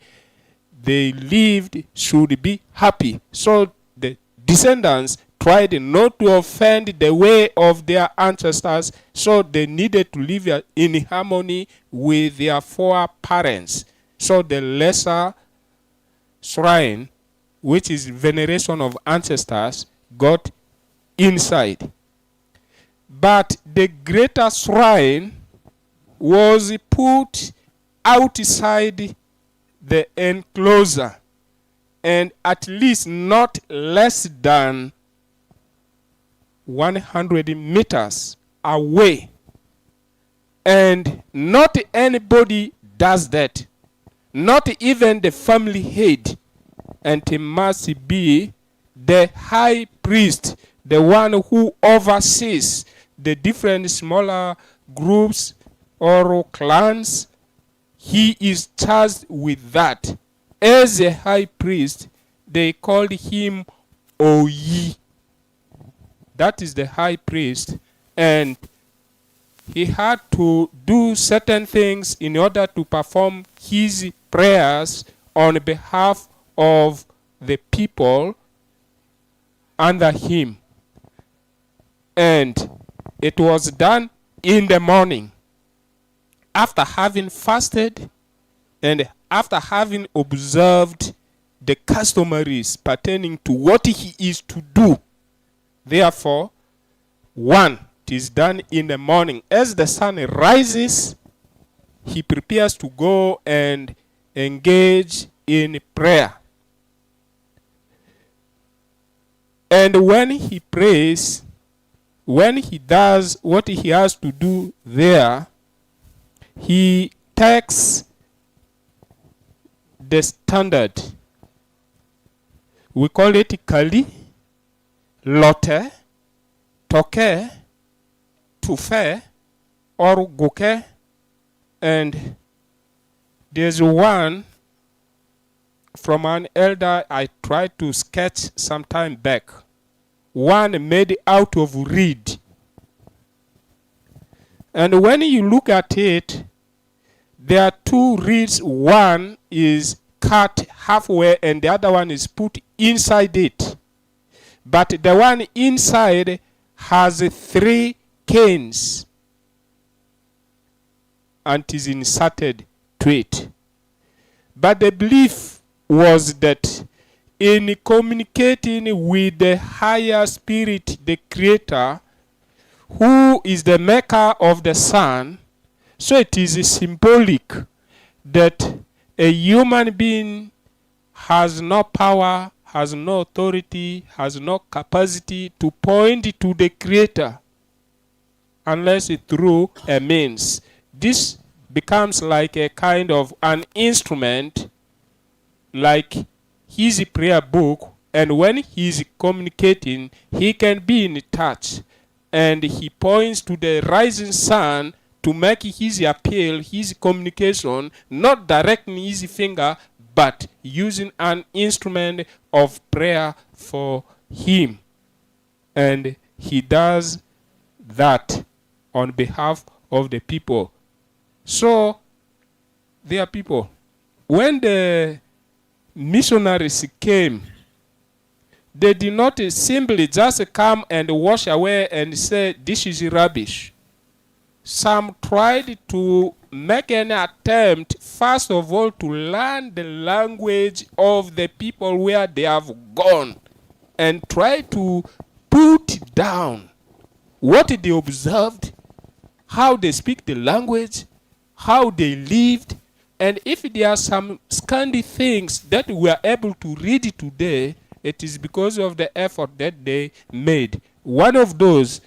[SPEAKER 4] they lived should be happy. So the descendants tried not to offend the way of their ancestors, so they needed to live in harmony with their foreparents. So the lesser shrine, which is veneration of ancestors, got inside. But the greater shrine was put outside the enclosure, and at least not less than 100 meters away. And not anybody does that. Not even the family head. And it must be the high priest, the one who oversees the different smaller groups or clans. He is charged with that. As a high priest, they called him Oyi. That is the high priest. And he had to do certain things in order to perform his prayers on behalf of the people under him. And it was done in the morning, after having fasted and after having observed the customaries pertaining to what he is to do. Therefore, one, it is done in the morning. As the sun rises, he prepares to go and engage in prayer. And when he prays, when he does what he has to do there, he takes the standard. We call it Kali, Lote, Toke, Tufe, or Goke. And there's one from an elder I tried to sketch some time back. One made out of reed. And when you look at it, there are two reeds. One is cut halfway and the other one is put inside it. But the one inside has 3 canes and is inserted to it. But the belief was that in communicating with the higher spirit, the creator, who is the maker of the sun, so it is symbolic that a human being has no power, has no authority, has no capacity to point to the creator unless through a means. This becomes like a kind of an instrument, like his prayer book, and when he is communicating, he can be in touch, and he points to the rising sun to make his appeal, his communication, not directing his finger, but using an instrument of prayer for him. And he does that on behalf of the people. So, dear people, when the missionaries came, they did not simply just come and wash away and say, this is rubbish. Some tried to make an attempt, first of all, to learn the language of the people where they have gone and try to put down what they observed, how they speak the language, how they lived, and if there are some scanty things that we are able to read today, it is because of the effort that they made. One of those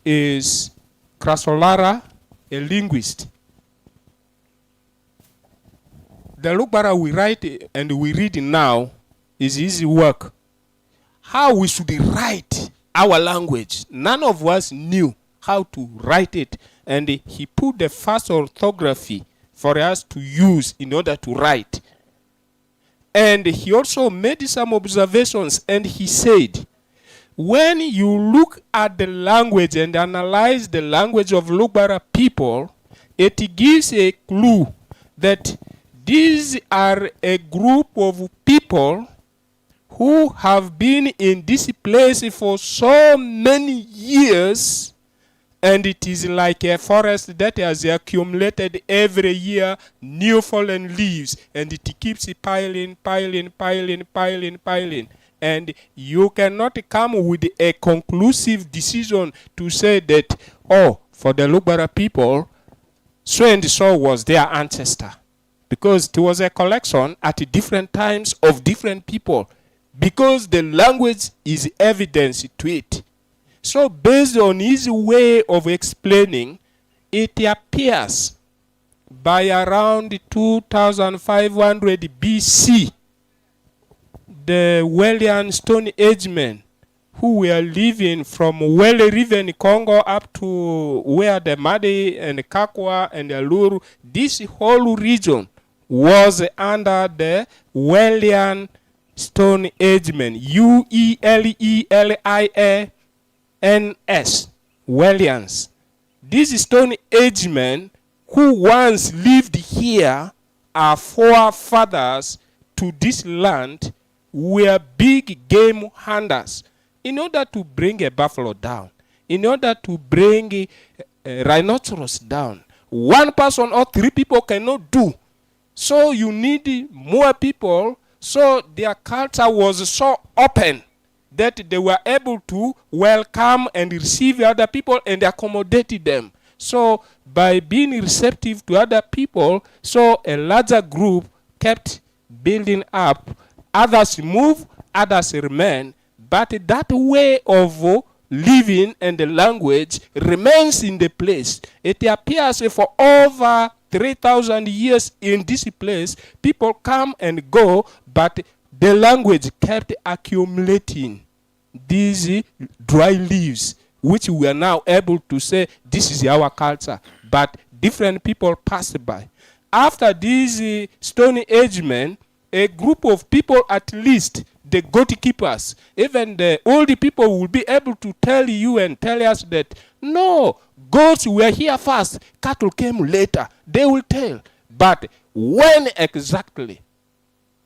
[SPEAKER 4] is Krasolara, a linguist. The Lugbara we write and we read now is his work. How we should write our language. None of us knew how to write it. And he put the first orthography for us to use in order to write. And he also made some observations, and he said, when you look at the language and analyze the language of Lugbara people, it gives a clue that these are a group of people who have been in this place for so many years, and it is like a forest that has accumulated every year new fallen leaves, and it keeps piling. And you cannot come with a conclusive decision to say that, oh, for the Lugbara people, so and so was their ancestor. Because it was a collection at different times of different people. because the language is evidence to it. So based on his way of explaining, it appears by around 2500 BC, the Welian Stone Age men who were living from well-riven Congo up to where the Madi and Kakwa and the Luru, this whole region was under the Welian Stone Age men, Uelians, Welians. These Stone Age men who once lived here are forefathers to this land, were big game hunters. In order to bring a buffalo down, in order to bring a rhinoceros down, one person or three people cannot do. So you need more people. So their culture was so open that they were able to welcome and receive other people and accommodate them. So by being receptive to other people, so a larger group kept building up. Others move, others remain. But that way of living and the language remains in the place. It appears for over 3,000 years in this place, people come and go, but the language kept accumulating these dry leaves, which we are now able to say, this is our culture. But different people passed by. After these Stone Age men, a group of people, at least the goat keepers, even the old people, will be able to tell you and tell us that, no, goats were here first, cattle came later. They will tell. But when exactly?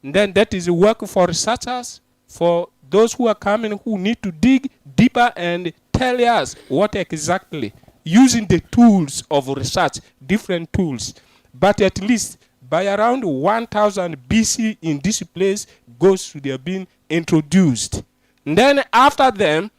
[SPEAKER 4] Then that is work for researchers, for those who are coming who need to dig deeper and tell us what exactly, using the tools of research, different tools. But at least by around 1000 BC in this place, goats should have been introduced. And then after them,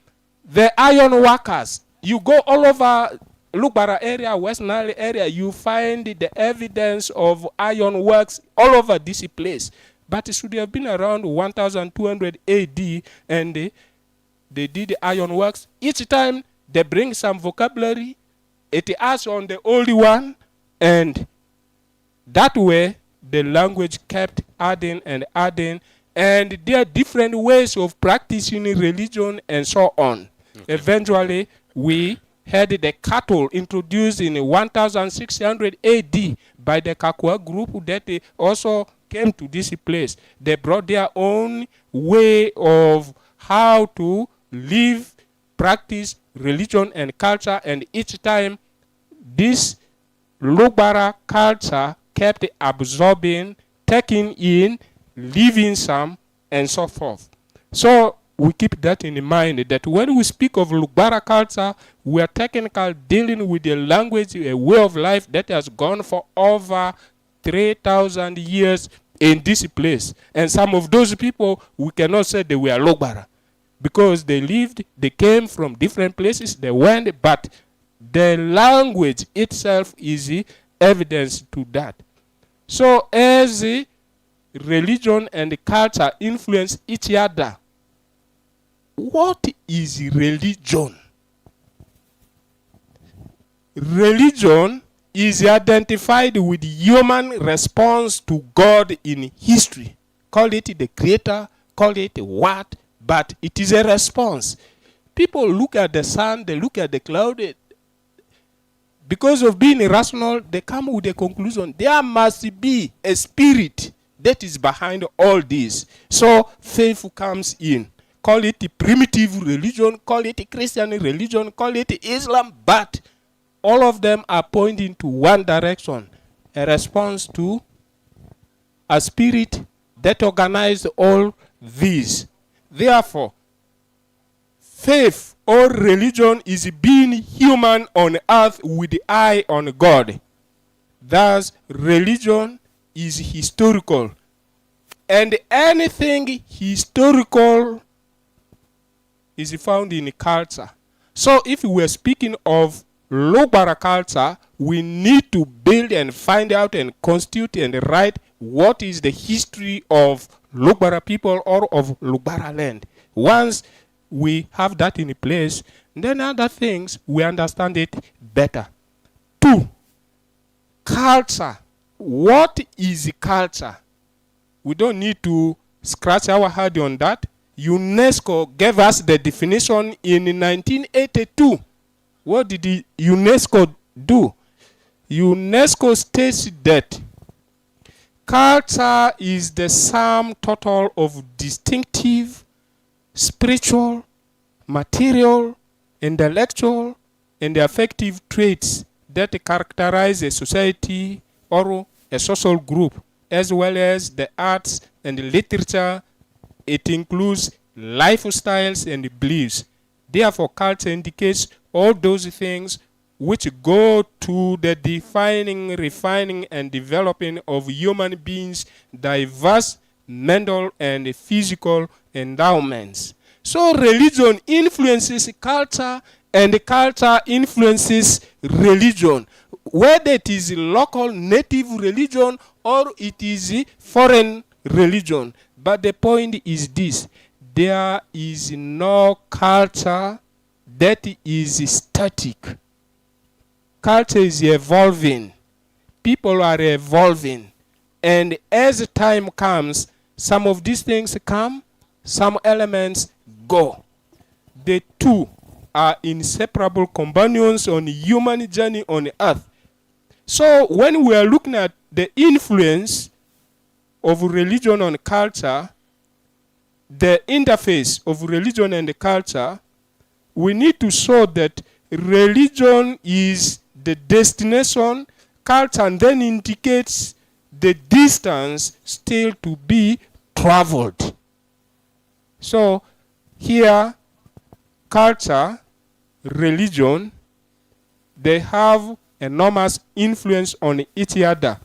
[SPEAKER 4] the iron workers. You go all over Lugbara area, West Nile area, you find the evidence of iron works all over this place. But it should have been around 1200 AD, and they did the iron works. Each time they bring some vocabulary, it adds on the old one, and that way the language kept adding and adding, and there are different ways of practicing religion and so on. Okay. Eventually, we had the cattle introduced in 1600 AD by the Kakwa group that they also came to this place. They brought their own way of how to live, practice religion and culture, and each time this Lugbara culture kept absorbing, taking in, leaving some, and so forth. So we keep that in mind, that when we speak of Lugbara culture, we are technically dealing with a language, a way of life that has gone for over 3,000 years in this place. And some of those people, we cannot say they were Lugbara, because they lived, they came from different places, they went, but the language itself is evidence to that. So as religion and culture influence each other, what is religion? Religion is identified with human response to God in history. Call it the creator, call it what, but it is a response. People look at the sun, they look at the cloud, because of being irrational, they come with a conclusion. There must be a spirit that is behind all this. So faith comes in. Call it a primitive religion, call it a Christian religion, call it Islam, but all of them are pointing to one direction, a response to a spirit that organized all these. Therefore, faith or religion is being human on earth with the eye on God. Thus, religion is historical. And anything historical is found in culture. So if we are speaking of Lugbara culture, we need to build and find out and constitute and write what is the history of Lugbara people or of Lugbara land. Once we have that in place, then other things, we understand it better. 2, culture. What is culture? We don't need to scratch our head on that. UNESCO gave us the definition in 1982. What did the UNESCO do? UNESCO states that culture is the sum total of distinctive, spiritual, material, intellectual, and affective traits that characterize a society or a social group, as well as the arts and literature. It includes lifestyles and beliefs. Therefore, culture indicates all those things which go to the defining, refining, and developing of human beings' diverse mental and physical endowments. So religion influences culture, and culture influences religion, whether it is local native religion or it is foreign religion. But the point is this: there is no culture that is static. Culture is evolving. People are evolving. And as time comes, some of these things come, some elements go. The two are inseparable companions on human journey on earth. So when we are looking at the influence of religion on culture, the interface of religion and culture, we need to show that religion is the destination, culture then indicates the distance still to be traveled. So here, culture, religion, they have enormous influence on each other,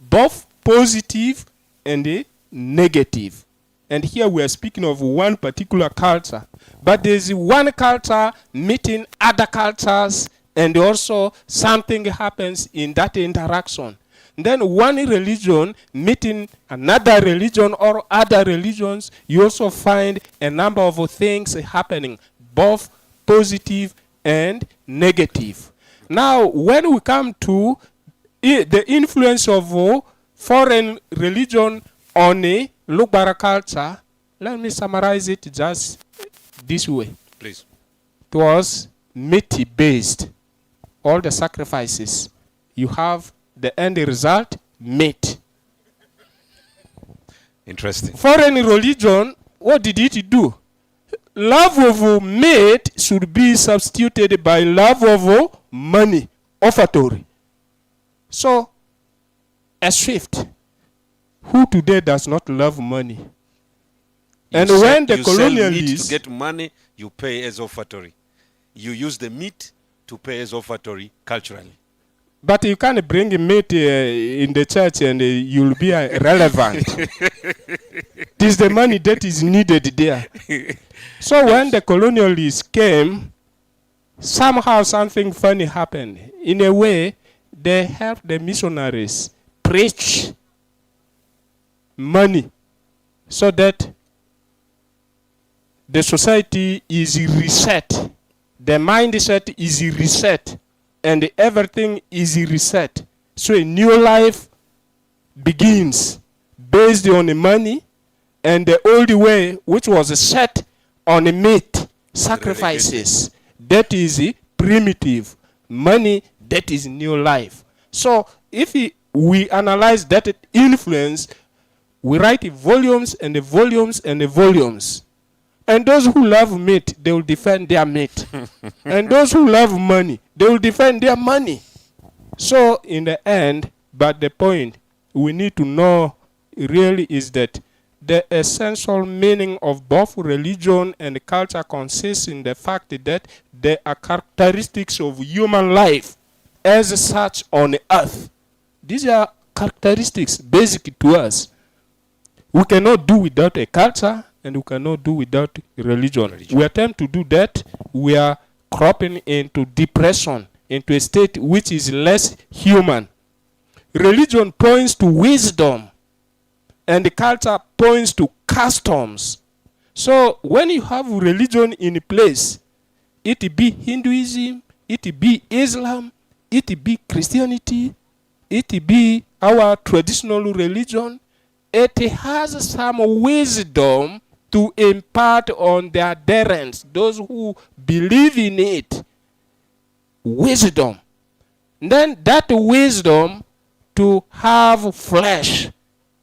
[SPEAKER 4] both positive and negative. And here we are speaking of one particular culture. But there is one culture meeting other cultures, and also something happens in that interaction. Then one religion meeting another religion or other religions, you also find a number of things happening, both positive and negative. Now, when we come to the influence of foreign religion on a Lugbara culture, let me summarize it just this way.
[SPEAKER 1] Please.
[SPEAKER 4] It was meat-based. All the sacrifices, you have the end result, meat.
[SPEAKER 1] Interesting.
[SPEAKER 4] Foreign religion, what did it do? Love of meat should be substituted by love of money, offertory. So, a shift. Who today does not love money? And when the
[SPEAKER 1] you sell meat
[SPEAKER 4] colonialists
[SPEAKER 1] to get money, you pay as offertory. You use the meat to pay as offertory culturally.
[SPEAKER 4] But you can't bring meat in the church and you'll be relevant. It is the money that is needed there. So when the colonialists came, somehow something funny happened. In a way, they helped the missionaries preach money so that the society is reset. The mindset is reset. And everything is reset. So a new life begins based on the money, and the old way, which was set on the meat, sacrifices. That is primitive. Money, that is new life. So if we analyze that influence, we write volumes and the volumes and the volumes. And those who love meat, they will defend their meat. And those who love money, they will defend their money. So in the end, but the point we need to know really is that the essential meaning of both religion and culture consists in the fact that they are characteristics of human life as such on earth. These are characteristics basic to us. We cannot do without a culture, and we cannot do without religion. We attempt to do that, we are cropping into depression, into a state which is less human. Religion points to wisdom. And the culture points to customs. So when you have religion in a place, it be Hinduism, it be Islam, it be Christianity, it be our traditional religion, it has some wisdom to impart on their adherents, those who believe in it. Wisdom. Then that wisdom to have flesh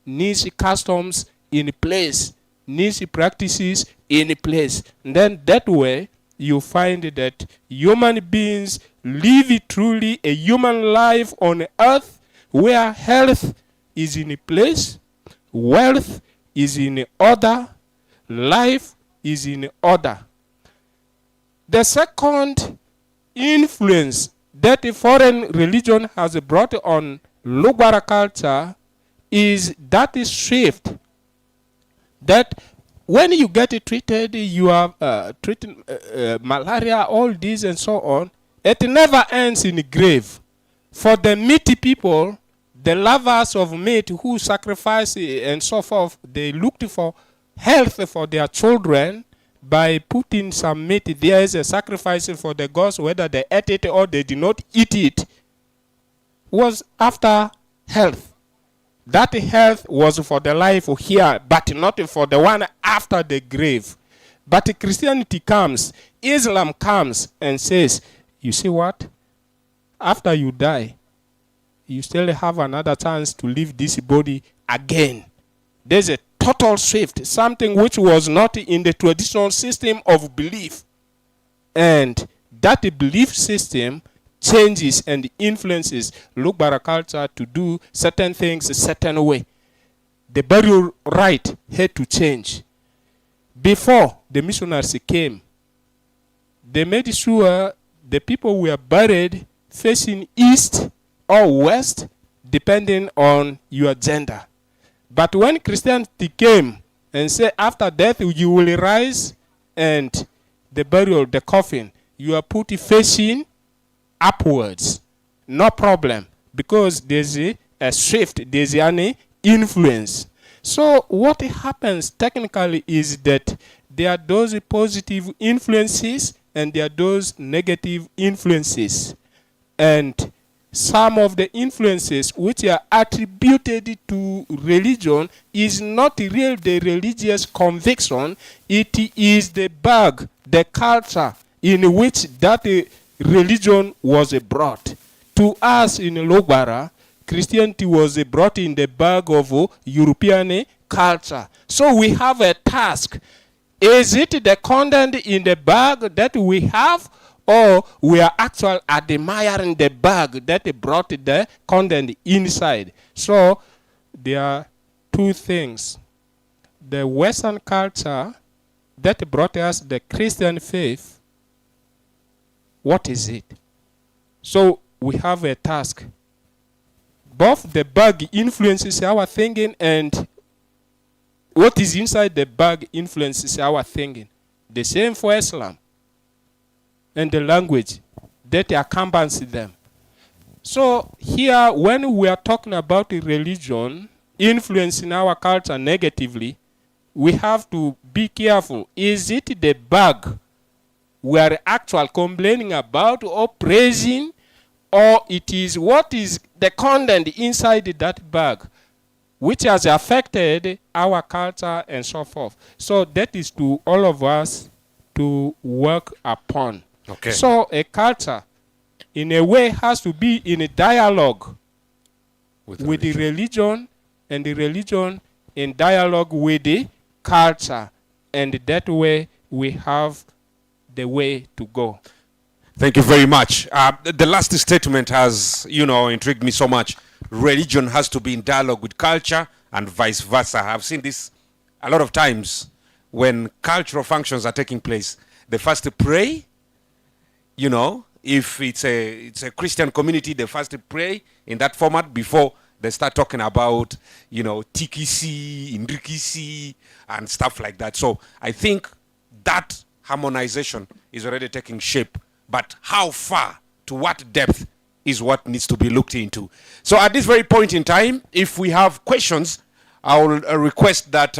[SPEAKER 4] needs customs in place, needs practices in place. And then that way you find that human beings live truly a human life on earth where health is in place, wealth is in order, life is in order. The second influence that a foreign religion has brought on Lugbara culture is that shift that when you get treated, you are treating malaria, all this and so on, it never ends in the grave. For the meaty people, the lovers of meat who sacrifice and so forth, they looked for health for their children by putting some meat. There is a sacrifice for the gods, whether they ate it or they did not eat it, was after health. That health was for the life here, but not for the one after the grave. But Christianity comes, Islam comes and says, you see what? After you die, you still have another chance to leave this body again. There's a total shift, something which was not in the traditional system of belief. And that belief system changes and influences Lugbara culture to do certain things a certain way. The burial rite had to change. Before the missionaries came, they made sure the people were buried facing east or west, depending on your gender. But when Christianity came and said after death you will rise, and the burial, the coffin, you are put facing upwards, no problem, because there's a shift, there's an influence. So what happens technically is that there are those positive influences and there are those negative influences. And some of the influences which are attributed to religion is not real the religious conviction, it is the bag, the culture in which that religion was brought. To us in Lugbara, Christianity was brought in the bag of European culture. So we have a task. Is it the content in the bag that we have, or we are actually admiring the bag that brought the content inside? So there are two things. The Western culture that brought us the Christian faith, what is it? So we have a task. Both the bag influences our thinking, and what is inside the bag influences our thinking. The same for Islam and the language that accompanies them. So here, when we are talking about religion influencing our culture negatively, we have to be careful. Is it the bag we are actually complaining about or praising, or it is what is the content inside that bag which has affected our culture and so forth? So that is to all of us to work upon.
[SPEAKER 1] Okay.
[SPEAKER 4] So a culture, in a way, has to be in a dialogue with the religion, and the religion in dialogue with the culture. And that way we have the way to go.
[SPEAKER 1] Thank you very much. The last statement has, intrigued me so much. Religion has to be in dialogue with culture and vice versa. I've seen this a lot of times when cultural functions are taking place. They first pray, if it's a Christian community, they first pray in that format before they start talking about, tikisi, indrikisi, and stuff like that. So I think that harmonization is already taking shape. But how far, to what depth, is what needs to be looked into. So at this very point in time, if we have questions, I will request that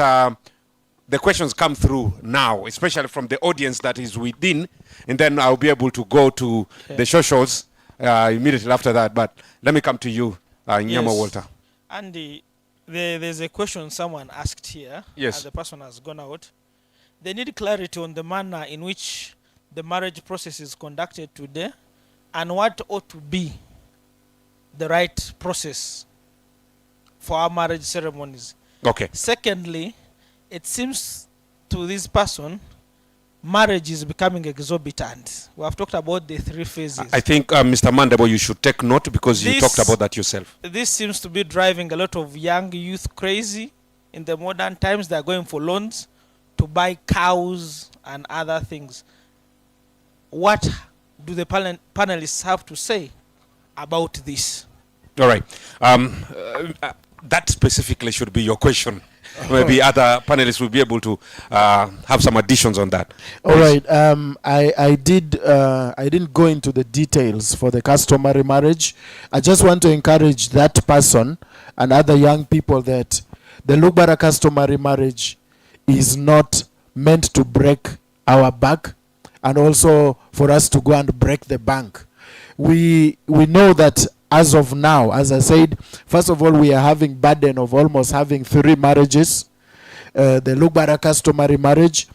[SPEAKER 1] the questions come through now, especially from the audience that is within, and then I'll be able to go to the socials immediately after that. But let me come to you, Nyama Walter.
[SPEAKER 5] Andy, there's a question someone asked here.
[SPEAKER 1] Yes.
[SPEAKER 5] And the person has gone out. They need clarity on the manner in which the marriage process is conducted today and what ought to be the right process for our marriage ceremonies.
[SPEAKER 1] Okay.
[SPEAKER 5] Secondly, it seems to this person marriage is becoming exorbitant. We have talked about the 3 phases.
[SPEAKER 1] I think, Mr. Mandebo, you should take note because you talked about that yourself.
[SPEAKER 5] This seems to be driving a lot of young youth crazy in the modern times. They're going for loans to buy cows and other things. What do the panelists have to say about this?
[SPEAKER 1] All right. That specifically should be your question. Maybe other panelists will be able to have some additions on that.
[SPEAKER 3] All right. I didn't go into the details for the customary marriage. I just want to encourage that person and other young people that the Lugbara customary marriage is not meant to break our back and also for us to go and break the bank. We know that as of now, as I said, first of all, we are having burden of almost having 3 marriages. The Lugbara customary marriage,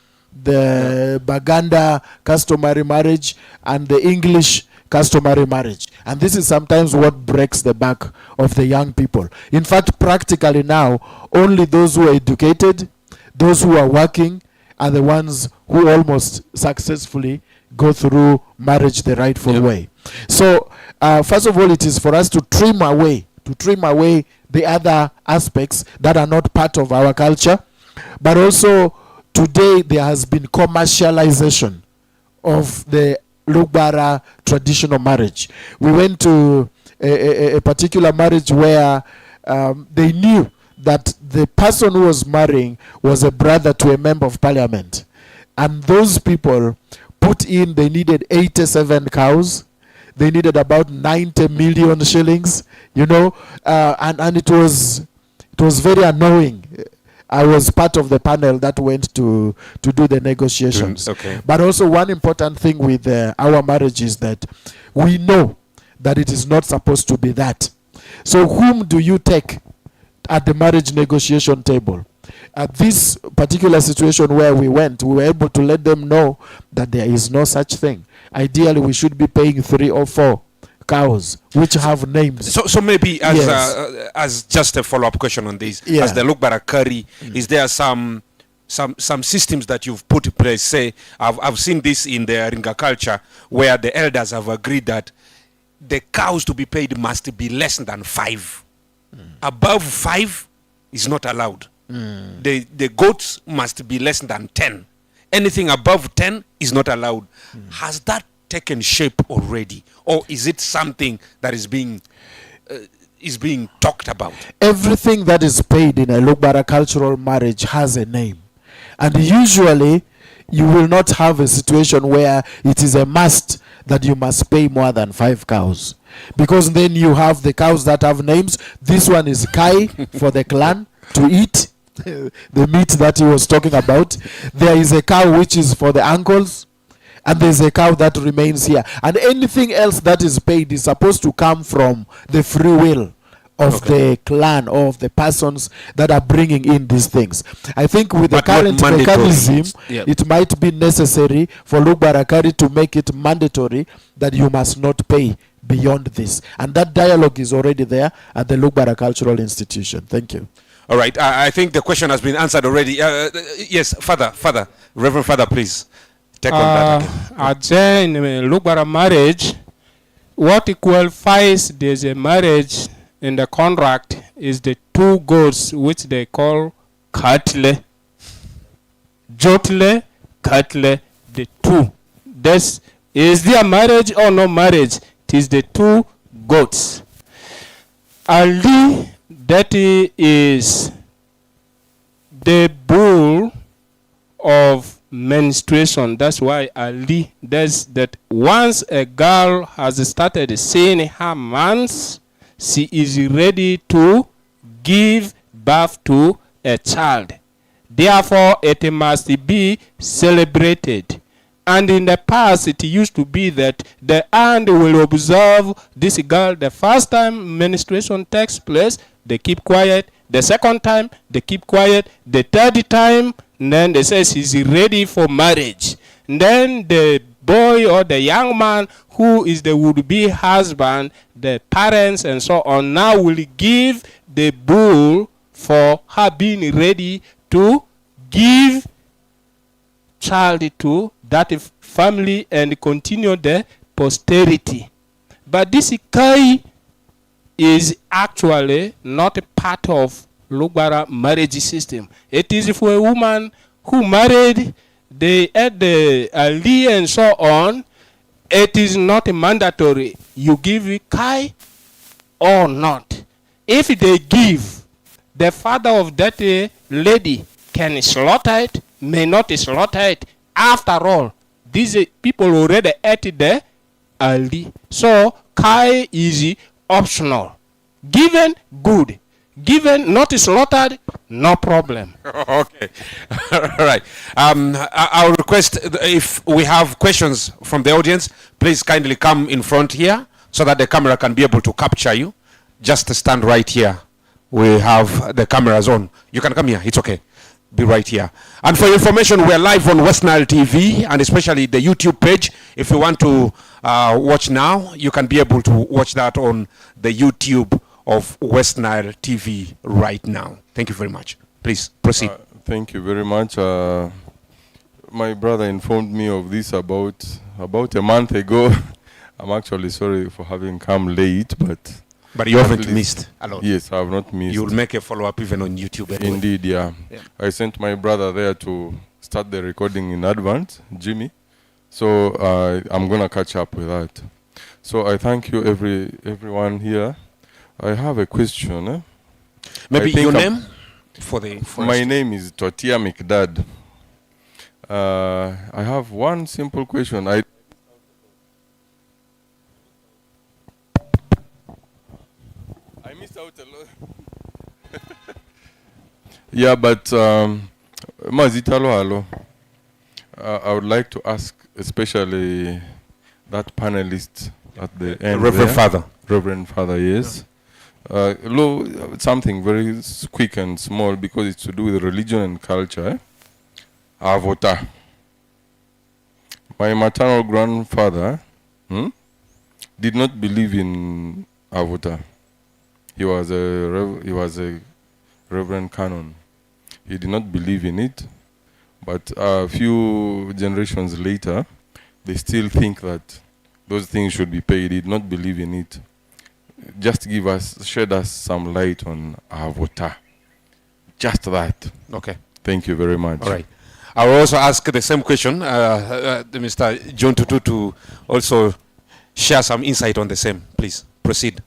[SPEAKER 3] the Baganda customary marriage, and the English customary marriage. And this is sometimes what breaks the back of the young people. In fact, practically now, only those who are educated, those who are working, are the ones who almost successfully go through marriage the rightful way. So, first of all, it is for us to trim away the other aspects that are not part of our culture. But also, today there has been commercialization of the Lugbara traditional marriage. We went to a particular marriage where they knew that the person who was marrying was a brother to a member of parliament. And those people put in, they needed 87 cows. They needed about 90 million shillings, you know, and it was very annoying. I was part of the panel that went to do the negotiations.
[SPEAKER 1] Okay.
[SPEAKER 3] But also one important thing with our marriage is that we know that it is not supposed to be that. So whom do you take at the marriage negotiation table? At this particular situation where we went, we were able to let them know that there is no such thing. Ideally, we should be paying 3 or 4 cows which have names.
[SPEAKER 1] So maybe as
[SPEAKER 3] Yes.
[SPEAKER 1] as just a follow-up question on this,
[SPEAKER 3] Yeah.
[SPEAKER 1] as the Lugbara curry, is there some systems that you've put in place? Say, I've seen this in the Ringa culture where the elders have agreed that the cows to be paid must be less than 5. Above 5 is not allowed. The goats must be less than 10. Anything above 10 is not allowed. Has that taken shape already, or is it something that is being talked about?
[SPEAKER 3] Everything that is paid in a Lugbara cultural marriage has a name. And usually, you will not have a situation where it is a must that you must pay more than 5 cows. Because then you have the cows that have names. This one is Kai for the clan to eat, the meat that he was talking about. There is a cow which is for the uncles. And there's a cow that remains here. And anything else that is paid is supposed to come from the free will of the clan or of the persons that are bringing in these things. I think with the
[SPEAKER 1] But not
[SPEAKER 3] current
[SPEAKER 1] mandatory.
[SPEAKER 3] mechanism,
[SPEAKER 1] Yeah.
[SPEAKER 3] it might be necessary for Lugbara Kari to make it mandatory that you must not pay beyond this. And that dialogue is already there at the Lugbara Cultural Institution. Thank you.
[SPEAKER 1] All right. I think the question has been answered already. Yes, Father, Reverend Father, please take on that again.
[SPEAKER 4] In Lugbara marriage, what qualifies there's a marriage in the contract is the 2 goats which they call katle, jotle, katle, the 2. This is there marriage or no marriage? It is the 2 goats. Ali, that is the bull of menstruation. That's why Ali does that. Once a girl has started seeing her months, she is ready to give birth to a child. Therefore, it must be celebrated. And in the past, it used to be that the aunt will observe this girl the first time menstruation takes place, they keep quiet. The second time, they keep quiet. The third time, and then they say she's ready for marriage. And then the boy or the young man who is the would-be husband, the parents and so on, now will give the bull for her being ready to give child to that family and continue the posterity. But this Kai is actually not a part of Lugbara marriage system. It is for a woman who married, they had the Ali and so on. It is not mandatory. You give Kai or not. If they give, the father of that lady can slaughter it, may not slaughter it. After all, these people already ate the Ali. So Kai is optional. Given, good. Given, not slaughtered, no problem.
[SPEAKER 1] Okay. All right. I'll request if we have questions from the audience, please kindly come in front here so that the camera can be able to capture you. Just stand right here. We have the cameras on. You can come here. It's okay. Be right here. And for your information, we're live on West Nile TV and especially the YouTube page. If you want to watch now, you can be able to watch that on the YouTube of West Nile TV right now. Thank you very much. Please proceed.
[SPEAKER 6] Thank you very much. My brother informed me of this about a month ago. I'm actually sorry for having come late,
[SPEAKER 1] but you haven't missed a lot.
[SPEAKER 6] Yes, I have not missed.
[SPEAKER 1] You'll make a follow-up even on YouTube anyway.
[SPEAKER 6] Indeed, yeah. I sent my brother there to start the recording in advance, Jimmy. So I'm going to catch up with that. So I thank you, everyone here. I have a question.
[SPEAKER 1] Maybe your name?
[SPEAKER 6] My name is Totia Mikdad. I have one simple question. I missed out a lot. Yeah, but Mazitalo Halo, I would like to ask especially that panelist at the end.
[SPEAKER 1] Reverend Father.
[SPEAKER 6] Reverend Father, yes. Something very quick and small because it's to do with religion and culture. Avota. My maternal grandfather did not believe in Avota. He was a Reverend Canon. He did not believe in it, but a few generations later, they still think that those things should be paid. He did not believe in it. Just shed us some light on Avota. Just that.
[SPEAKER 1] Okay.
[SPEAKER 6] Thank you very much.
[SPEAKER 1] All right. I will also ask the same question, Mr. John Tutu, to also share some insight on the same. Please proceed.